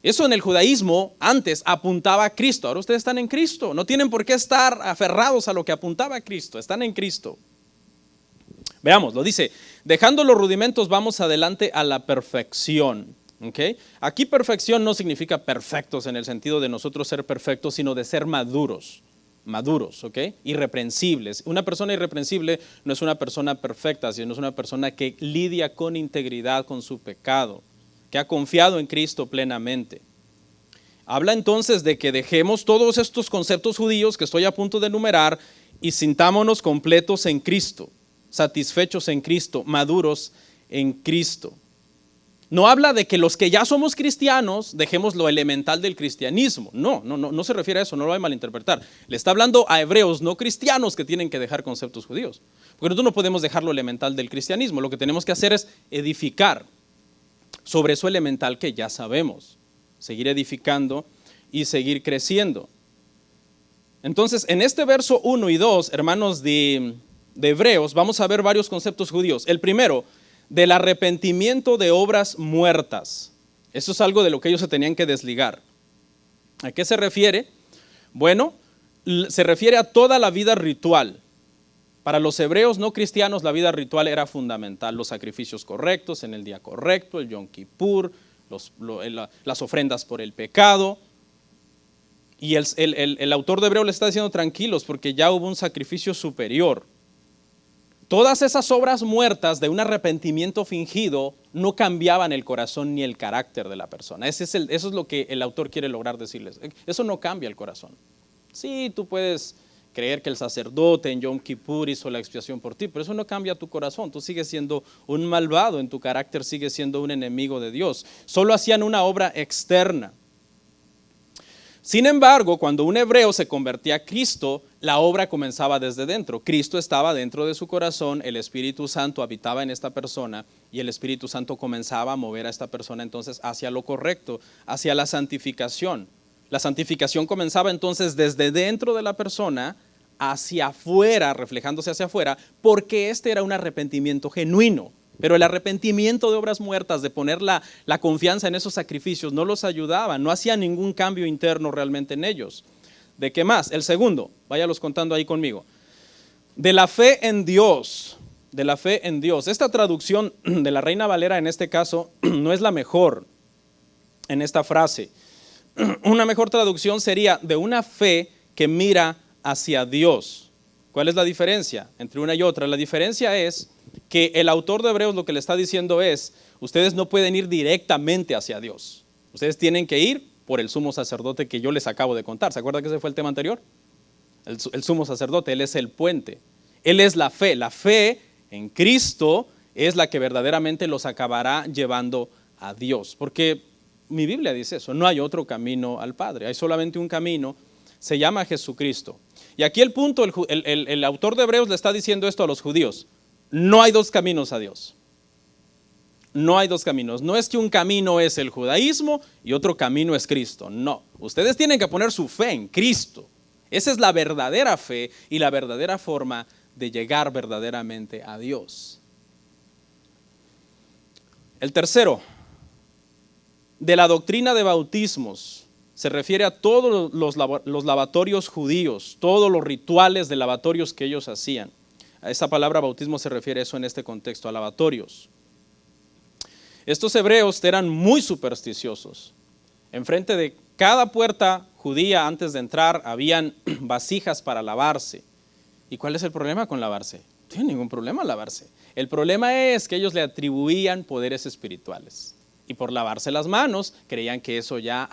Eso en el judaísmo antes apuntaba a Cristo. Ahora ustedes están en Cristo. No tienen por qué estar aferrados a lo que apuntaba a Cristo. Están en Cristo. Veamos, lo dice, dejando los rudimentos vamos adelante a la perfección. ¿Okay? Aquí perfección no significa perfectos en el sentido de nosotros ser perfectos, sino de ser maduros, ¿okay? Irreprensibles. Una persona irreprensible no es una persona perfecta, sino es una persona que lidia con integridad con su pecado, que ha confiado en Cristo plenamente. Habla entonces de que dejemos todos estos conceptos judíos que estoy a punto de enumerar y sintámonos completos en Cristo, satisfechos en Cristo, maduros en Cristo. No habla de que los que ya somos cristianos dejemos lo elemental del cristianismo. No se refiere a eso, no lo voy a malinterpretar. Le está hablando a hebreos no cristianos que tienen que dejar conceptos judíos. Porque nosotros no podemos dejar lo elemental del cristianismo. Lo que tenemos que hacer es edificar sobre eso elemental que ya sabemos. Seguir edificando y seguir creciendo. Entonces, en este verso 1 y 2, hermanos de Hebreos, vamos a ver varios conceptos judíos. El primero, del arrepentimiento de obras muertas. Eso es algo de lo que ellos se tenían que desligar. ¿A qué se refiere? Bueno, se refiere a toda la vida ritual. Para los hebreos no cristianos la vida ritual era fundamental. Los sacrificios correctos en el día correcto, el Yom Kippur, las ofrendas por el pecado. Y el autor de Hebreos le está diciendo tranquilos porque ya hubo un sacrificio superior. Todas esas obras muertas de un arrepentimiento fingido no cambiaban el corazón ni el carácter de la persona. Eso es lo que el autor quiere lograr decirles. Eso no cambia el corazón. Sí, tú puedes creer que el sacerdote en Yom Kippur hizo la expiación por ti, pero eso no cambia tu corazón. Tú sigues siendo un malvado, en tu carácter sigues siendo un enemigo de Dios. Solo hacían una obra externa. Sin embargo, cuando un hebreo se convertía a Cristo, la obra comenzaba desde dentro. Cristo estaba dentro de su corazón, el Espíritu Santo habitaba en esta persona y el Espíritu Santo comenzaba a mover a esta persona entonces hacia lo correcto, hacia la santificación. La santificación comenzaba entonces desde dentro de la persona hacia afuera, reflejándose hacia afuera, porque este era un arrepentimiento genuino. Pero el arrepentimiento de obras muertas, de poner la confianza en esos sacrificios, no los ayudaba, no hacía ningún cambio interno realmente en ellos. ¿De qué más? El segundo, váyalos contando ahí conmigo. De la fe en Dios. de la fe en Dios. Esta traducción de la Reina Valera en este caso no es la mejor en esta frase. Una mejor traducción sería de una fe que mira hacia Dios. ¿Cuál es la diferencia entre una y otra? La diferencia es que el autor de Hebreos lo que le está diciendo es, ustedes no pueden ir directamente hacia Dios. Ustedes tienen que ir por el sumo sacerdote que yo les acabo de contar. ¿Se acuerdan que ese fue el tema anterior? El sumo sacerdote, él es el puente. Él es la fe. La fe en Cristo es la que verdaderamente los acabará llevando a Dios. Porque mi Biblia dice eso, no hay otro camino al Padre, hay solamente un camino, se llama Jesucristo. Y aquí el punto, el autor de Hebreos le está diciendo esto a los judíos, no hay dos caminos a Dios. No hay dos caminos, no es que un camino es el judaísmo y otro camino es Cristo, no. Ustedes tienen que poner su fe en Cristo. Esa es la verdadera fe y la verdadera forma de llegar verdaderamente a Dios. El tercero, de la doctrina de bautismos, se refiere a todos los lavatorios judíos, todos los rituales de lavatorios que ellos hacían. A esa palabra bautismo se refiere a eso en este contexto, a lavatorios. Estos hebreos eran muy supersticiosos. Enfrente de cada puerta judía antes de entrar habían vasijas para lavarse. ¿Y cuál es el problema con lavarse? No tiene ningún problema lavarse. El problema es que ellos le atribuían poderes espirituales. Y por lavarse las manos, creían que eso ya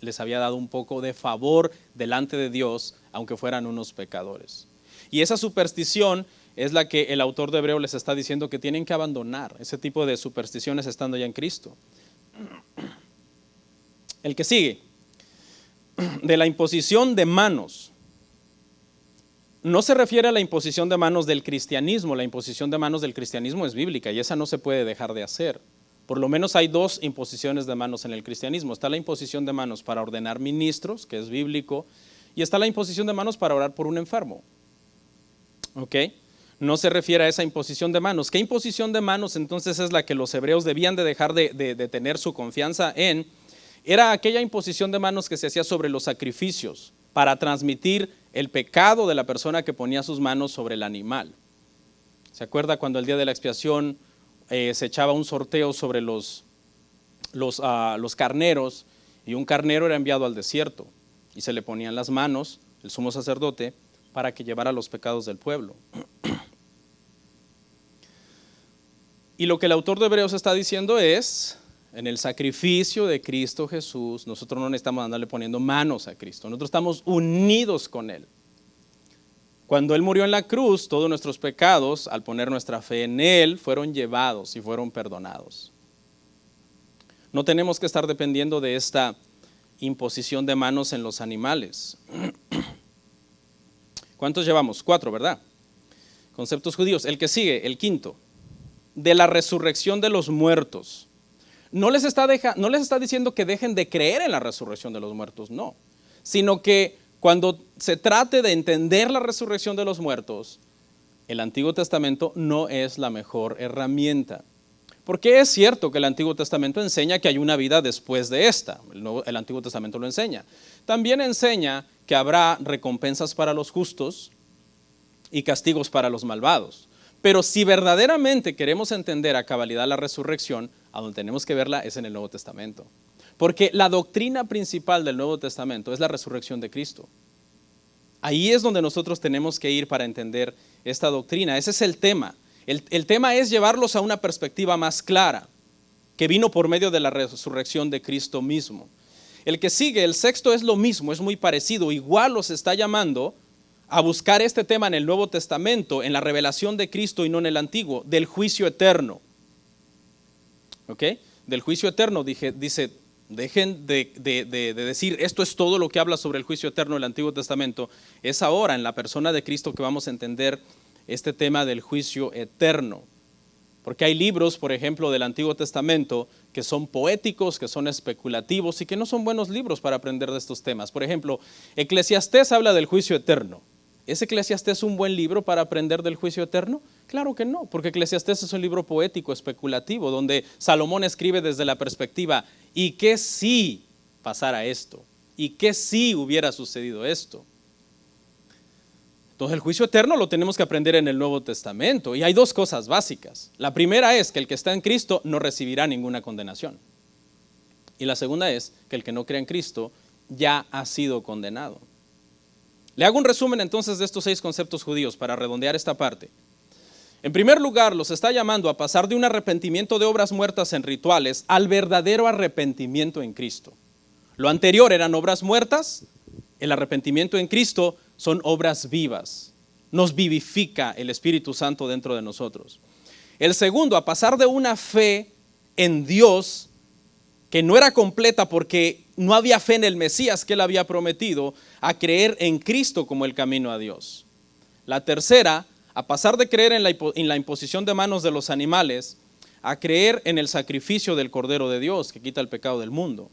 les había dado un poco de favor delante de Dios, aunque fueran unos pecadores. Y esa superstición es la que el autor de Hebreo les está diciendo que tienen que abandonar, ese tipo de supersticiones estando ya en Cristo. El que sigue, de la imposición de manos. No se refiere a la imposición de manos del cristianismo, la imposición de manos del cristianismo es bíblica y esa no se puede dejar de hacer. Por lo menos hay dos imposiciones de manos en el cristianismo. Está la imposición de manos para ordenar ministros, que es bíblico, y está la imposición de manos para orar por un enfermo. ¿Ok? No se refiere a esa imposición de manos. ¿Qué imposición de manos entonces es la que los hebreos debían de dejar de tener su confianza en? Era aquella imposición de manos que se hacía sobre los sacrificios para transmitir el pecado de la persona que ponía sus manos sobre el animal. ¿Se acuerda cuando el día de la expiación se echaba un sorteo sobre los carneros y un carnero era enviado al desierto y se le ponían las manos, el sumo sacerdote, para que llevara los pecados del pueblo? Y lo que el autor de Hebreos está diciendo es, en el sacrificio de Cristo Jesús, nosotros no necesitamos andarle poniendo manos a Cristo, nosotros estamos unidos con Él. Cuando Él murió en la cruz, todos nuestros pecados, al poner nuestra fe en Él, fueron llevados y fueron perdonados. No tenemos que estar dependiendo de esta imposición de manos en los animales. ¿Cuántos llevamos? 4, ¿verdad? Conceptos judíos. El que sigue, el quinto, de la resurrección de los muertos. No les está diciendo que dejen de creer en la resurrección de los muertos, no. Sino que cuando se trate de entender la resurrección de los muertos, el Antiguo Testamento no es la mejor herramienta. Porque es cierto que el Antiguo Testamento enseña que hay una vida después de esta. El Antiguo Testamento lo enseña. También enseña que habrá recompensas para los justos y castigos para los malvados. Pero si verdaderamente queremos entender a cabalidad la resurrección, a donde tenemos que verla es en el Nuevo Testamento. Porque la doctrina principal del Nuevo Testamento es la resurrección de Cristo. Ahí es donde nosotros tenemos que ir para entender esta doctrina. Ese es el tema. El tema es llevarlos a una perspectiva más clara, que vino por medio de la resurrección de Cristo mismo. El que sigue, el sexto, es lo mismo, es muy parecido. Igual los está llamando a buscar este tema en el Nuevo Testamento, en la revelación de Cristo y no en el Antiguo, del juicio eterno. ¿Ok? Del juicio eterno, dice, dejen de decir esto es todo lo que habla sobre el juicio eterno del Antiguo Testamento. Es ahora en la persona de Cristo que vamos a entender este tema del juicio eterno. Porque hay libros, por ejemplo, del Antiguo Testamento que son poéticos, que son especulativos y que no son buenos libros para aprender de estos temas. Por ejemplo, Eclesiastés habla del juicio eterno. ¿Es Eclesiastés un buen libro para aprender del juicio eterno? Claro que no, porque Eclesiastés es un libro poético, especulativo, donde Salomón escribe desde la perspectiva, ¿y qué si pasara esto? ¿Y qué si hubiera sucedido esto? Entonces el juicio eterno lo tenemos que aprender en el Nuevo Testamento. Y hay dos cosas básicas. La primera es que el que está en Cristo no recibirá ninguna condenación. Y la segunda es que el que no cree en Cristo ya ha sido condenado. Le hago un resumen entonces de estos 6 conceptos judíos para redondear esta parte. En primer lugar, los está llamando a pasar de un arrepentimiento de obras muertas en rituales al verdadero arrepentimiento en Cristo. Lo anterior eran obras muertas, el arrepentimiento en Cristo son obras vivas. Nos vivifica el Espíritu Santo dentro de nosotros. El segundo, a pasar de una fe en Dios que no era completa porque no había fe en el Mesías que él había prometido, a creer en Cristo como el camino a Dios. La tercera, a pasar de creer en la imposición de manos de los animales, a creer en el sacrificio del Cordero de Dios que quita el pecado del mundo.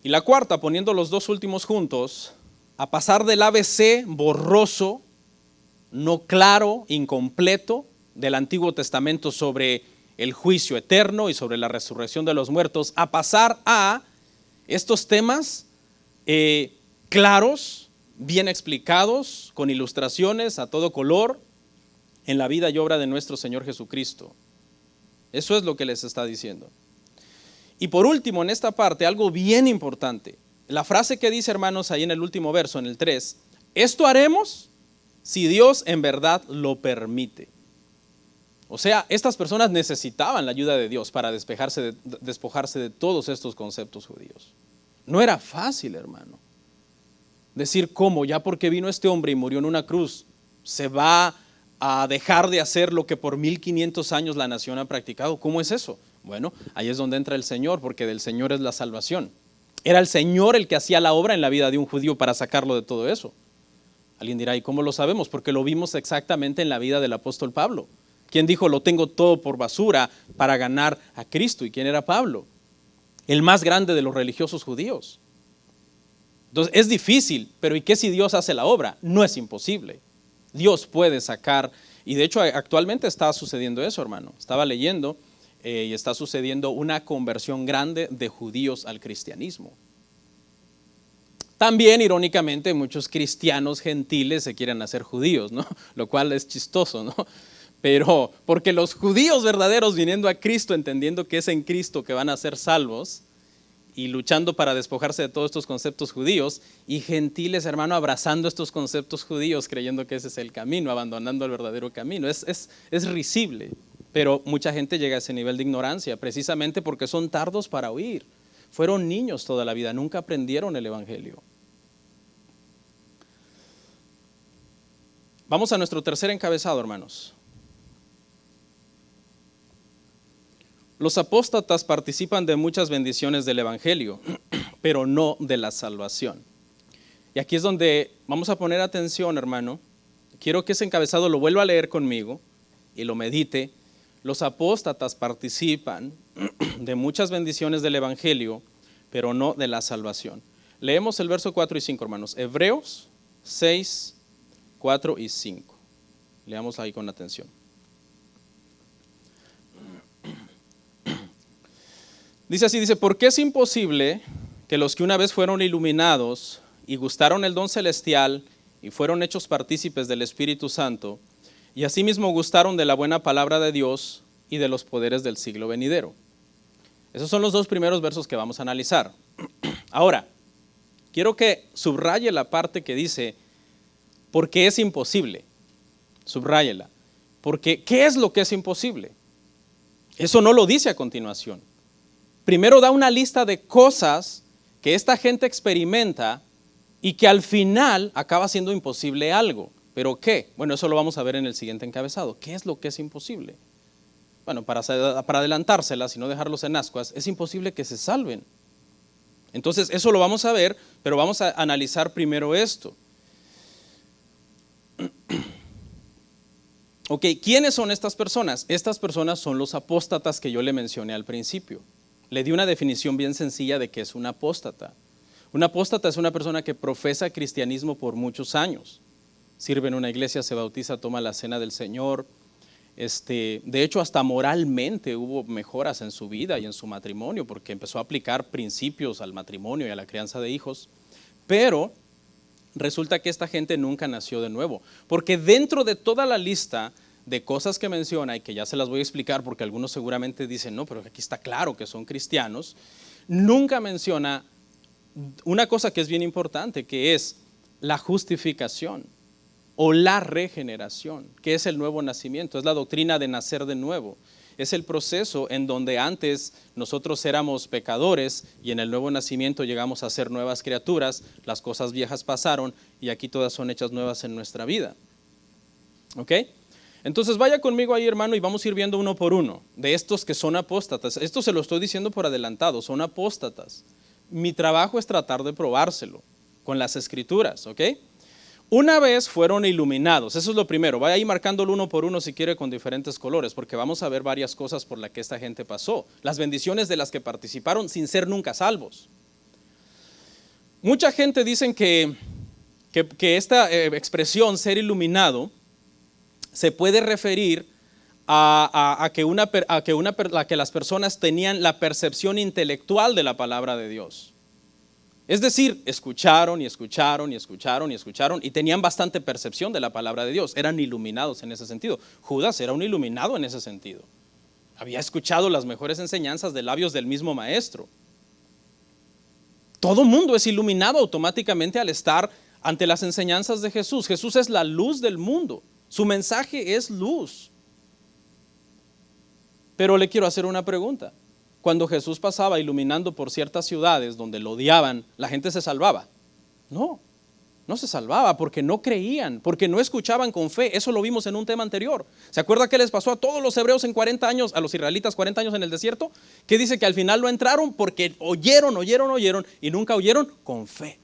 Y la cuarta, poniendo los dos últimos juntos, a pasar del ABC borroso, no claro, incompleto del Antiguo Testamento sobre el juicio eterno y sobre la resurrección de los muertos, a pasar a estos temas claros, bien explicados, con ilustraciones a todo color, en la vida y obra de nuestro Señor Jesucristo. Eso es lo que les está diciendo. Y por último, en esta parte, algo bien importante. La frase que dice, hermanos, ahí en el último verso, en el 3, esto haremos si Dios en verdad lo permite. O sea, estas personas necesitaban la ayuda de Dios para despojarse de todos estos conceptos judíos. No era fácil, hermano. Decir cómo, ya porque vino este hombre y murió en una cruz, se va a dejar de hacer lo que por 1500 años la nación ha practicado. ¿Cómo es eso? Bueno, ahí es donde entra el Señor, porque del Señor es la salvación. Era el Señor el que hacía la obra en la vida de un judío para sacarlo de todo eso. Alguien dirá, ¿y cómo lo sabemos? Porque lo vimos exactamente en la vida del apóstol Pablo, quien dijo, lo tengo todo por basura para ganar a Cristo. ¿Y quién era Pablo? El más grande de los religiosos judíos. Entonces es difícil, pero ¿y qué si Dios hace la obra? No es imposible. Dios puede sacar, y de hecho actualmente está sucediendo eso, hermano. Estaba leyendo y está sucediendo una conversión grande de judíos al cristianismo. También, irónicamente, muchos cristianos gentiles se quieren hacer judíos, ¿no? Lo cual es chistoso, ¿no? Pero porque los judíos verdaderos viniendo a Cristo, entendiendo que es en Cristo que van a ser salvos y luchando para despojarse de todos estos conceptos judíos, y gentiles, hermano, abrazando estos conceptos judíos, creyendo que ese es el camino, abandonando el verdadero camino. Es risible, pero mucha gente llega a ese nivel de ignorancia precisamente porque son tardos para oír. Fueron niños toda la vida, nunca aprendieron el evangelio. Vamos a nuestro tercer encabezado, hermanos. Los apóstatas participan de muchas bendiciones del evangelio, pero no de la salvación. Y aquí es donde vamos a poner atención, hermano. Quiero que ese encabezado lo vuelva a leer conmigo y lo medite. Los apóstatas participan de muchas bendiciones del evangelio, pero no de la salvación. Leemos el verso 4 y 5, hermanos. Hebreos 6, 4 y 5. Leamos ahí con atención. Dice así, porque es imposible que los que una vez fueron iluminados y gustaron el don celestial y fueron hechos partícipes del Espíritu Santo y asimismo gustaron de la buena palabra de Dios y de los poderes del siglo venidero. Esos son los dos primeros versos que vamos a analizar. Ahora, quiero que subraye la parte que dice, porque es imposible. Subráyela. Porque, ¿qué es lo que es imposible? Eso no lo dice a continuación. Primero da una lista de cosas que esta gente experimenta y que al final acaba siendo imposible algo. ¿Pero qué? Bueno, eso lo vamos a ver en el siguiente encabezado. ¿Qué es lo que es imposible? Bueno, para adelantárselas y no dejarlos en ascuas, es imposible que se salven. Entonces, eso lo vamos a ver, pero vamos a analizar primero esto. Ok, ¿quiénes son estas personas? Estas personas son los apóstatas que yo le mencioné al principio. Le di una definición bien sencilla de qué es un apóstata. Un apóstata es una persona que profesa cristianismo por muchos años. Sirve en una iglesia, se bautiza, toma la cena del Señor. De hecho, hasta moralmente hubo mejoras en su vida y en su matrimonio, porque empezó a aplicar principios al matrimonio y a la crianza de hijos. Pero resulta que esta gente nunca nació de nuevo, porque dentro de toda la lista de cosas que menciona, y que ya se las voy a explicar porque algunos seguramente dicen, no, pero aquí está claro que son cristianos, nunca menciona una cosa que es bien importante, que es la justificación o la regeneración, que es el nuevo nacimiento, es la doctrina de nacer de nuevo. Es el proceso en donde antes nosotros éramos pecadores y en el nuevo nacimiento llegamos a ser nuevas criaturas, las cosas viejas pasaron y aquí todas son hechas nuevas en nuestra vida. ¿Ok? Entonces vaya conmigo ahí, hermano, y vamos a ir viendo uno por uno de estos que son apóstatas. Esto se lo estoy diciendo por adelantado, son apóstatas. Mi trabajo es tratar de probárselo con las escrituras, ¿ok? Una vez fueron iluminados, eso es lo primero. Vaya ahí marcándolo uno por uno si quiere con diferentes colores, porque vamos a ver varias cosas por las que esta gente pasó. Las bendiciones de las que participaron sin ser nunca salvos. Mucha gente dice que esta expresión, ser iluminado, se puede referir a que las personas tenían la percepción intelectual de la palabra de Dios. Es decir, escucharon y escucharon y escucharon y escucharon y tenían bastante percepción de la palabra de Dios. Eran iluminados en ese sentido. Judas era un iluminado en ese sentido. Había escuchado las mejores enseñanzas de labios del mismo maestro. Todo mundo es iluminado automáticamente al estar ante las enseñanzas de Jesús. Jesús es la luz del mundo. Su mensaje es luz. Pero le quiero hacer una pregunta. Cuando Jesús pasaba iluminando por ciertas ciudades donde lo odiaban, ¿la gente se salvaba? No se salvaba porque no creían, porque no escuchaban con fe. Eso lo vimos en un tema anterior. ¿Se acuerda qué les pasó a todos los hebreos en 40 años, a los israelitas 40 años en el desierto? Que dice que al final no entraron porque oyeron y nunca oyeron con fe.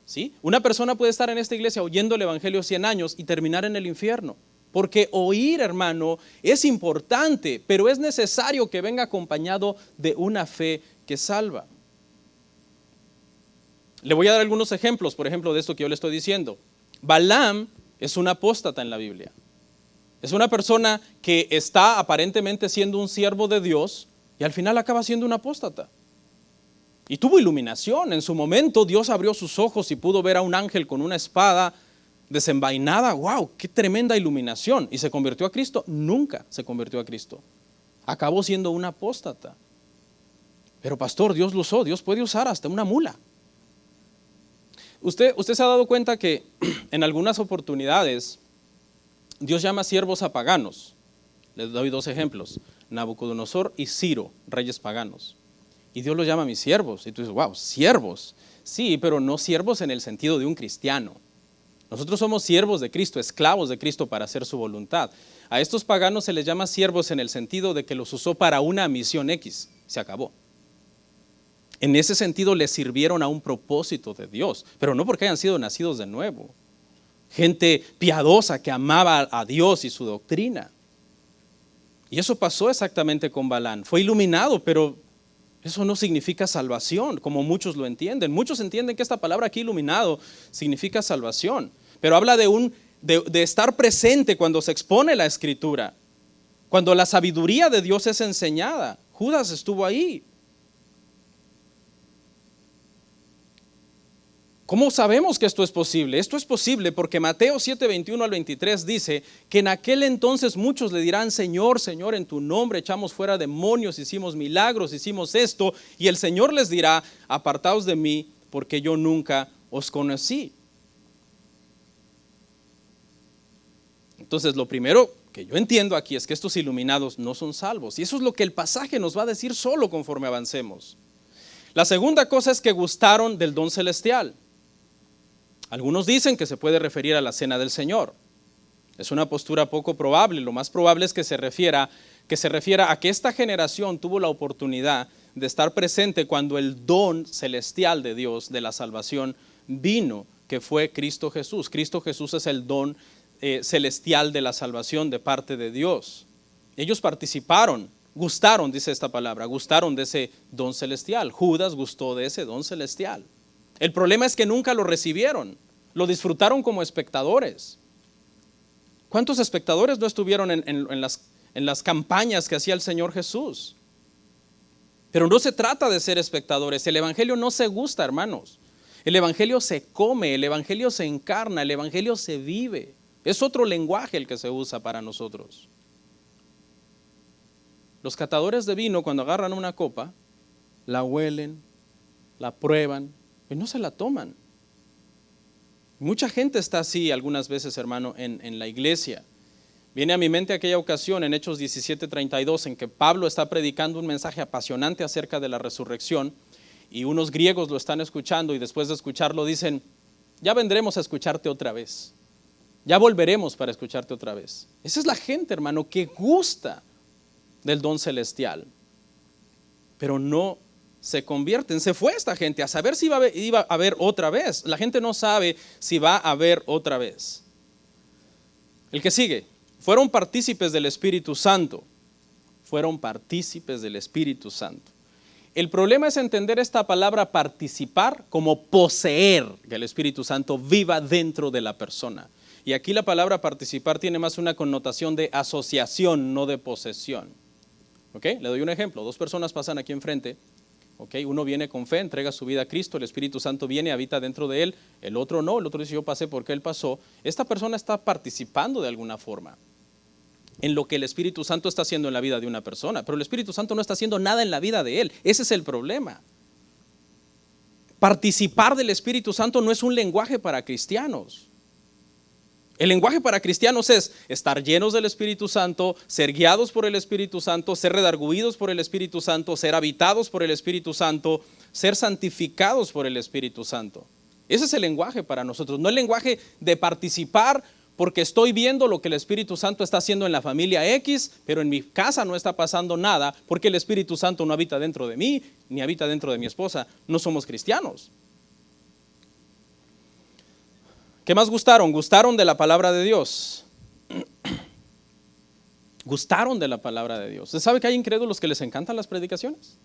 ¿Sí? Una persona puede estar en esta iglesia oyendo el evangelio 100 años y terminar en el infierno. Porque oír, hermano, es importante, pero es necesario que venga acompañado de una fe que salva. Le voy a dar algunos ejemplos, por ejemplo, de esto que yo le estoy diciendo. Balaam es un apóstata en la Biblia. Es una persona que está aparentemente siendo un siervo de Dios y al final acaba siendo un apóstata. Y tuvo iluminación. En su momento Dios abrió sus ojos y pudo ver a un ángel con una espada desenvainada. ¡Wow! ¡Qué tremenda iluminación! ¿Y se convirtió a Cristo? Nunca se convirtió a Cristo. Acabó siendo un apóstata. Pero pastor, Dios lo usó. Dios puede usar hasta una mula. Usted se ha dado cuenta que en algunas oportunidades Dios llama siervos a paganos. Les doy dos ejemplos. Nabucodonosor y Ciro, reyes paganos. Y Dios los llama mis siervos. Y tú dices, wow, siervos. Sí, pero no siervos en el sentido de un cristiano. Nosotros somos siervos de Cristo, esclavos de Cristo para hacer su voluntad. A estos paganos se les llama siervos en el sentido de que los usó para una misión X. Se acabó. En ese sentido les sirvieron a un propósito de Dios, pero no porque hayan sido nacidos de nuevo. Gente piadosa que amaba a Dios y su doctrina. Y eso pasó exactamente con Balaam. Fue iluminado, pero eso no significa salvación, como muchos lo entienden. Muchos entienden que esta palabra aquí, iluminado, significa salvación. Pero habla de estar presente cuando se expone la Escritura. Cuando la sabiduría de Dios es enseñada. Judas estuvo ahí. ¿Cómo sabemos que esto es posible? Esto es posible porque Mateo 7:21 al 23 dice que en aquel entonces muchos le dirán, Señor, Señor, en tu nombre echamos fuera demonios, hicimos milagros, hicimos esto. Y el Señor les dirá, apartaos de mí porque yo nunca os conocí. Entonces lo primero que yo entiendo aquí es que estos iluminados no son salvos. Y eso es lo que el pasaje nos va a decir solo conforme avancemos. La segunda cosa es que gustaron del don celestial. Algunos dicen que se puede referir a la cena del Señor. Es una postura poco probable. Lo más probable es que se refiera a que esta generación tuvo la oportunidad de estar presente cuando el don celestial de Dios, de la salvación, vino, que fue Cristo Jesús. Cristo Jesús es el don celestial de la salvación de parte de Dios. Ellos participaron, gustaron, dice esta palabra, gustaron de ese don celestial. Judas gustó de ese don celestial. El problema es que nunca lo recibieron, lo disfrutaron como espectadores. ¿Cuántos espectadores no estuvieron en las campañas que hacía el Señor Jesús? Pero no se trata de ser espectadores. El evangelio no se gusta, hermanos. El evangelio se come, el evangelio se encarna, el evangelio se vive. Es otro lenguaje el que se usa para nosotros. Los catadores de vino, cuando agarran una copa, la huelen, la prueban y no se la toman. Mucha gente está así algunas veces, hermano, en la iglesia. Viene a mi mente aquella ocasión en Hechos 17:32 en que Pablo está predicando un mensaje apasionante acerca de la resurrección y unos griegos lo están escuchando y después de escucharlo dicen, ya vendremos a escucharte otra vez, ya volveremos para escucharte otra vez. Esa es la gente, hermano, que gusta del don celestial, pero no se convierten. Se fue esta gente a saber si iba a haber otra vez. La gente no sabe si va a haber otra vez. El que sigue, fueron partícipes del Espíritu Santo. Fueron partícipes del Espíritu Santo. El problema es entender esta palabra participar como poseer, que el Espíritu Santo viva dentro de la persona. Y aquí la palabra participar tiene más una connotación de asociación, no de posesión. ¿Ok? Le doy un ejemplo. Dos personas pasan aquí enfrente. ¿Ok? Uno viene con fe, entrega su vida a Cristo, el Espíritu Santo viene, habita dentro de él. El otro no, el otro dice yo pasé porque él pasó. Esta persona está participando de alguna forma en lo que el Espíritu Santo está haciendo en la vida de una persona, pero el Espíritu Santo no está haciendo nada en la vida de él. Ese es el problema. Participar del Espíritu Santo no es un lenguaje para cristianos. El lenguaje para cristianos es estar llenos del Espíritu Santo, ser guiados por el Espíritu Santo, ser redarguidos por el Espíritu Santo, ser habitados por el Espíritu Santo, ser santificados por el Espíritu Santo. Ese es el lenguaje para nosotros, no el lenguaje de participar porque estoy viendo lo que el Espíritu Santo está haciendo en la familia X, pero en mi casa no está pasando nada porque el Espíritu Santo no habita dentro de mí, ni habita dentro de mi esposa. No somos cristianos. ¿Qué más gustaron? Gustaron de la palabra de Dios. Gustaron de la palabra de Dios. ¿Usted sabe que hay incrédulos que les encantan las predicaciones?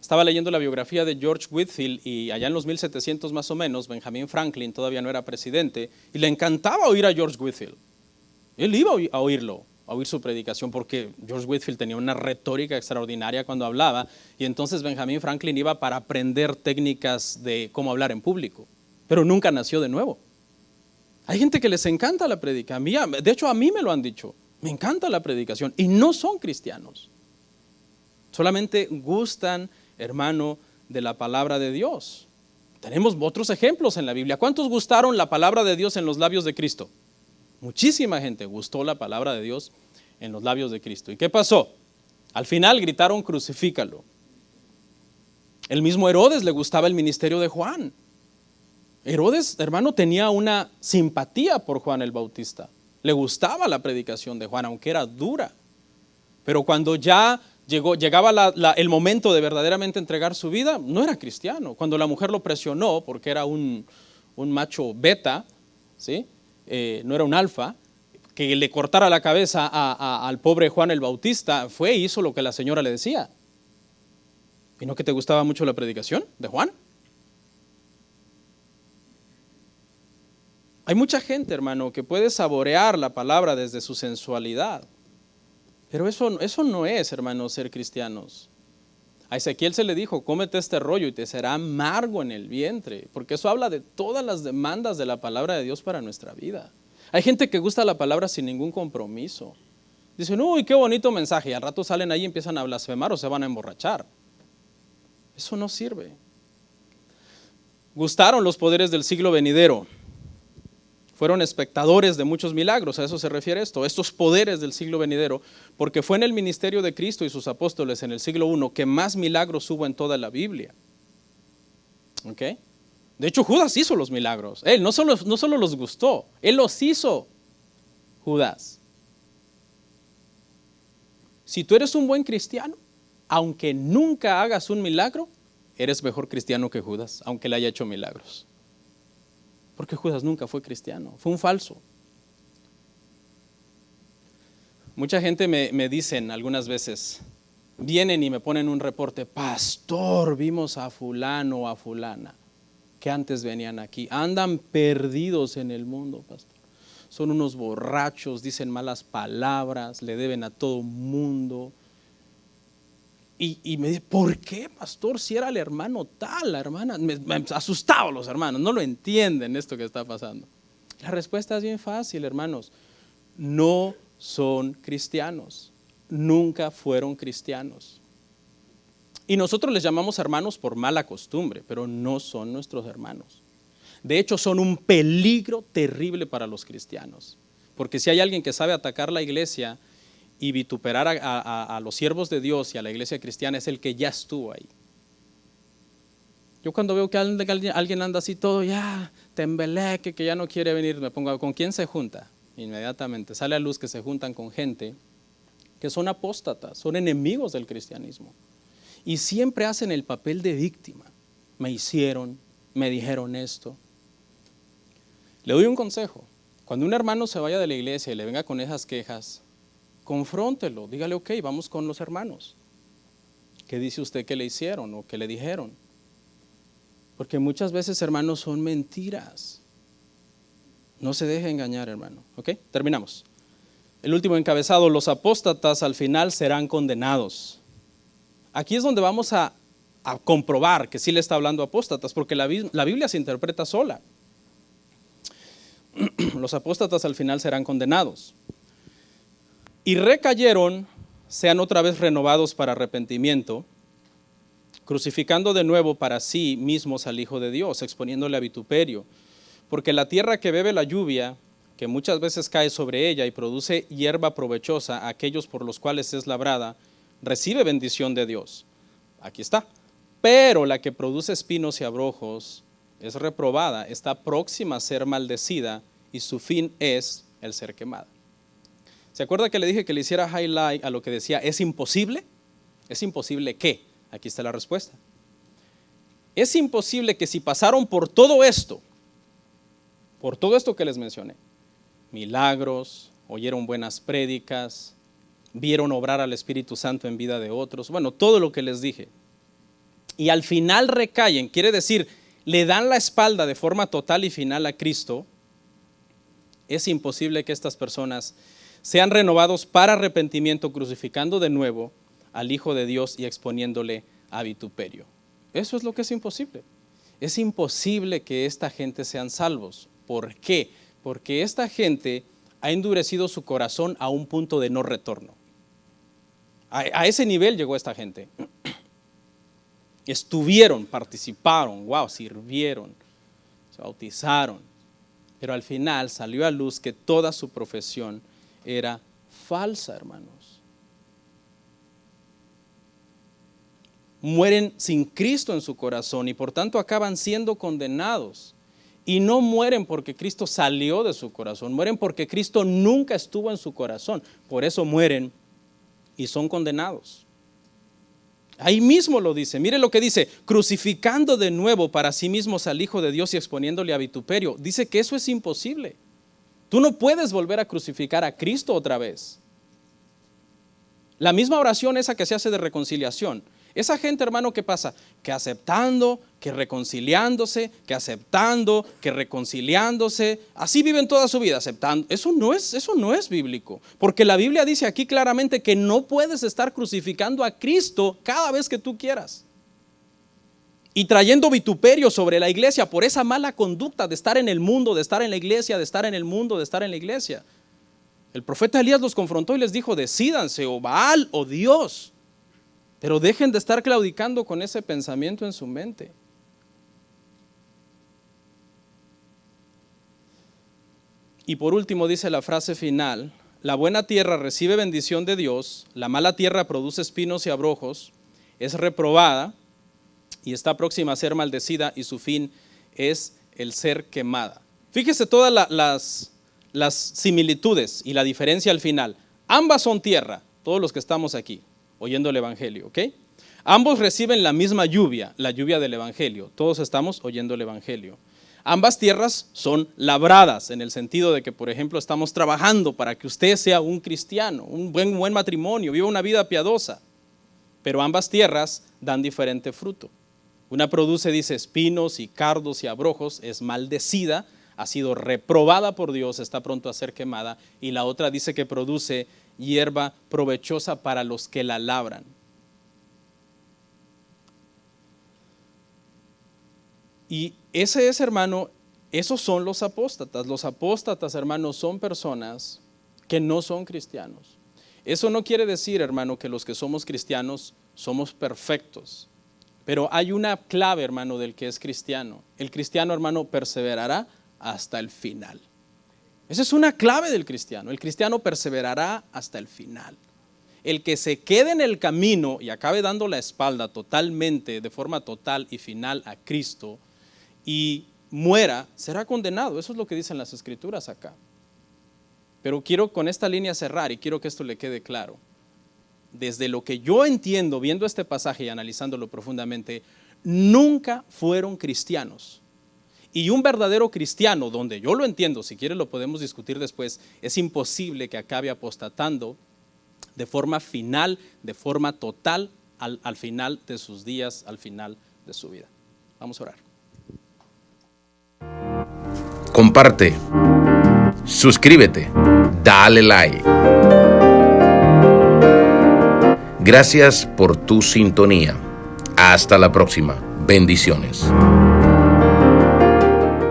Estaba leyendo la biografía de George Whitefield y allá en los 1700 más o menos, Benjamin Franklin todavía no era presidente y le encantaba oír a George Whitefield. Él iba a oírlo, a oír su predicación porque George Whitefield tenía una retórica extraordinaria cuando hablaba y entonces Benjamin Franklin iba para aprender técnicas de cómo hablar en público, pero nunca nació de nuevo. Hay gente que les encanta la predicación, de hecho a mí me lo han dicho, me encanta la predicación y no son cristianos. Solamente gustan, hermano, de la palabra de Dios. Tenemos otros ejemplos en la Biblia. ¿Cuántos gustaron la palabra de Dios en los labios de Cristo? Muchísima gente gustó la palabra de Dios en los labios de Cristo. ¿Y qué pasó? Al final gritaron crucifícalo. El mismo Herodes le gustaba el ministerio de Juan. Herodes, hermano, tenía una simpatía por Juan el Bautista. Le gustaba la predicación de Juan, aunque era dura. Pero cuando ya llegaba el momento de verdaderamente entregar su vida, no era cristiano. Cuando la mujer lo presionó, porque era un macho beta, ¿sí? No era un alfa, que le cortara la cabeza al pobre Juan el Bautista, fue e hizo lo que la señora le decía. ¿Y no que te gustaba mucho la predicación de Juan? Hay mucha gente, hermano, que puede saborear la palabra desde su sensualidad. Pero eso no es, hermano, ser cristianos. A Ezequiel se le dijo, cómete este rollo y te será amargo en el vientre, porque eso habla de todas las demandas de la palabra de Dios para nuestra vida. Hay gente que gusta la palabra sin ningún compromiso. Dicen, uy, qué bonito mensaje, y al rato salen ahí y empiezan a blasfemar o se van a emborrachar. Eso no sirve. Gustaron los poderes del siglo venidero. Fueron espectadores de muchos milagros, a eso se refiere esto, estos poderes del siglo venidero, porque fue en el ministerio de Cristo y sus apóstoles en el siglo I que más milagros hubo en toda la Biblia. ¿Ok? De hecho, Judas hizo los milagros. Él no solo los gustó, él los hizo, Judas. Si tú eres un buen cristiano, aunque nunca hagas un milagro, eres mejor cristiano que Judas, aunque le haya hecho milagros. Porque Judas nunca fue cristiano, fue un falso. Mucha gente me dicen algunas veces, vienen y me ponen un reporte, pastor, vimos a fulano o a fulana, que antes venían aquí, andan perdidos en el mundo, pastor. Son unos borrachos, dicen malas palabras, le deben a todo mundo. Y me dice, ¿por qué, pastor? Si era el hermano tal, la hermana. Me asustaban los hermanos, no lo entienden esto que está pasando. La respuesta es bien fácil, hermanos. No son cristianos, nunca fueron cristianos. Y nosotros les llamamos hermanos por mala costumbre, pero no son nuestros hermanos. De hecho, son un peligro terrible para los cristianos. Porque si hay alguien que sabe atacar la iglesia y vituperar a los siervos de Dios y a la iglesia cristiana, es el que ya estuvo ahí. Yo cuando veo que alguien anda así todo ya tembeleque, que ya no quiere venir, me pongo, ¿con quién se junta? Inmediatamente sale a luz que se juntan con gente que son apóstatas, son enemigos del cristianismo. Y siempre hacen el papel de víctima. Me hicieron, me dijeron esto. Le doy un consejo. Cuando un hermano se vaya de la iglesia y le venga con esas quejas, confróntelo, dígale, ok, vamos con los hermanos. ¿Qué dice usted que le hicieron o que le dijeron? Porque muchas veces, hermanos, son mentiras. No se deje engañar, hermano. ¿Ok? Terminamos. El último encabezado, los apóstatas al final serán condenados. Aquí es donde vamos a comprobar que sí le está hablando a apóstatas, porque la Biblia se interpreta sola. Los apóstatas al final serán condenados. Y recayeron, sean otra vez renovados para arrepentimiento, crucificando de nuevo para sí mismos al Hijo de Dios, exponiéndole a vituperio. Porque la tierra que bebe la lluvia, que muchas veces cae sobre ella y produce hierba provechosa a aquellos por los cuales es labrada, recibe bendición de Dios. Aquí está. Pero la que produce espinos y abrojos es reprobada, está próxima a ser maldecida y su fin es el ser quemada. ¿Se acuerda que le dije que le hiciera highlight a lo que decía, ¿es imposible? ¿Es imposible qué? Aquí está la respuesta. Es imposible que si pasaron por todo esto que les mencioné, milagros, oyeron buenas prédicas, vieron obrar al Espíritu Santo en vida de otros, bueno, todo lo que les dije, y al final recaen, quiere decir, le dan la espalda de forma total y final a Cristo, es imposible que estas personas sean renovados para arrepentimiento, crucificando de nuevo al Hijo de Dios y exponiéndole a vituperio. Eso es lo que es imposible. Es imposible que esta gente sean salvos. ¿Por qué? Porque esta gente ha endurecido su corazón a un punto de no retorno. A ese nivel llegó esta gente. Estuvieron, participaron, sirvieron, se bautizaron, pero al final salió a luz que toda su profesión era falsa, hermanos. Mueren sin Cristo en su corazón y por tanto acaban siendo condenados. Y no mueren porque Cristo salió de su corazón, mueren porque Cristo nunca estuvo en su corazón. Por eso mueren y son condenados. Ahí mismo lo dice, mire lo que dice, crucificando de nuevo para sí mismos al Hijo de Dios y exponiéndole a vituperio. Dice que eso es imposible. Tú no puedes volver a crucificar a Cristo otra vez. La misma oración esa que se hace de reconciliación. Esa gente, hermano, ¿qué pasa? Que aceptando, que reconciliándose, que aceptando, que reconciliándose. Así viven toda su vida, aceptando. Eso no es bíblico. Porque la Biblia dice aquí claramente que no puedes estar crucificando a Cristo cada vez que tú quieras. Y trayendo vituperio sobre la iglesia por esa mala conducta de estar en el mundo, de estar en la iglesia, de estar en el mundo, de estar en la iglesia. El profeta Elías los confrontó y les dijo, decídanse o Baal o Dios. Pero dejen de estar claudicando con ese pensamiento en su mente. Y por último dice la frase final, la buena tierra recibe bendición de Dios, la mala tierra produce espinos y abrojos, es reprobada y está próxima a ser maldecida y su fin es el ser quemada. Fíjese todas las similitudes y la diferencia al final. Ambas son tierra, todos los que estamos aquí oyendo el Evangelio, ¿ok? Ambos reciben la misma lluvia, la lluvia del Evangelio. Todos estamos oyendo el Evangelio. Ambas tierras son labradas en el sentido de que, por ejemplo, estamos trabajando para que usted sea un cristiano, un buen matrimonio, viva una vida piadosa. Pero ambas tierras dan diferente fruto. Una produce, dice, espinos y cardos y abrojos, es maldecida, ha sido reprobada por Dios, está pronto a ser quemada. Y la otra dice que produce hierba provechosa para los que la labran. Y ese es, hermano, esos son los apóstatas. Los apóstatas, hermanos, son personas que no son cristianos. Eso no quiere decir, hermano, que los que somos cristianos somos perfectos. Pero hay una clave, hermano, del que es cristiano. El cristiano, hermano, perseverará hasta el final. Esa es una clave del cristiano. El cristiano perseverará hasta el final. El que se quede en el camino y acabe dando la espalda totalmente, de forma total y final a Cristo y muera, será condenado. Eso es lo que dicen las Escrituras acá. Pero quiero con esta línea cerrar y quiero que esto le quede claro. Desde lo que yo entiendo, viendo este pasaje y analizándolo profundamente, nunca fueron cristianos. Y un verdadero cristiano, donde yo lo entiendo, si quiere lo podemos discutir después, es imposible que acabe apostatando de forma final, de forma total, al final de sus días, al final de su vida. Vamos a orar. Comparte, suscríbete, dale like. Gracias por tu sintonía. Hasta la próxima. Bendiciones.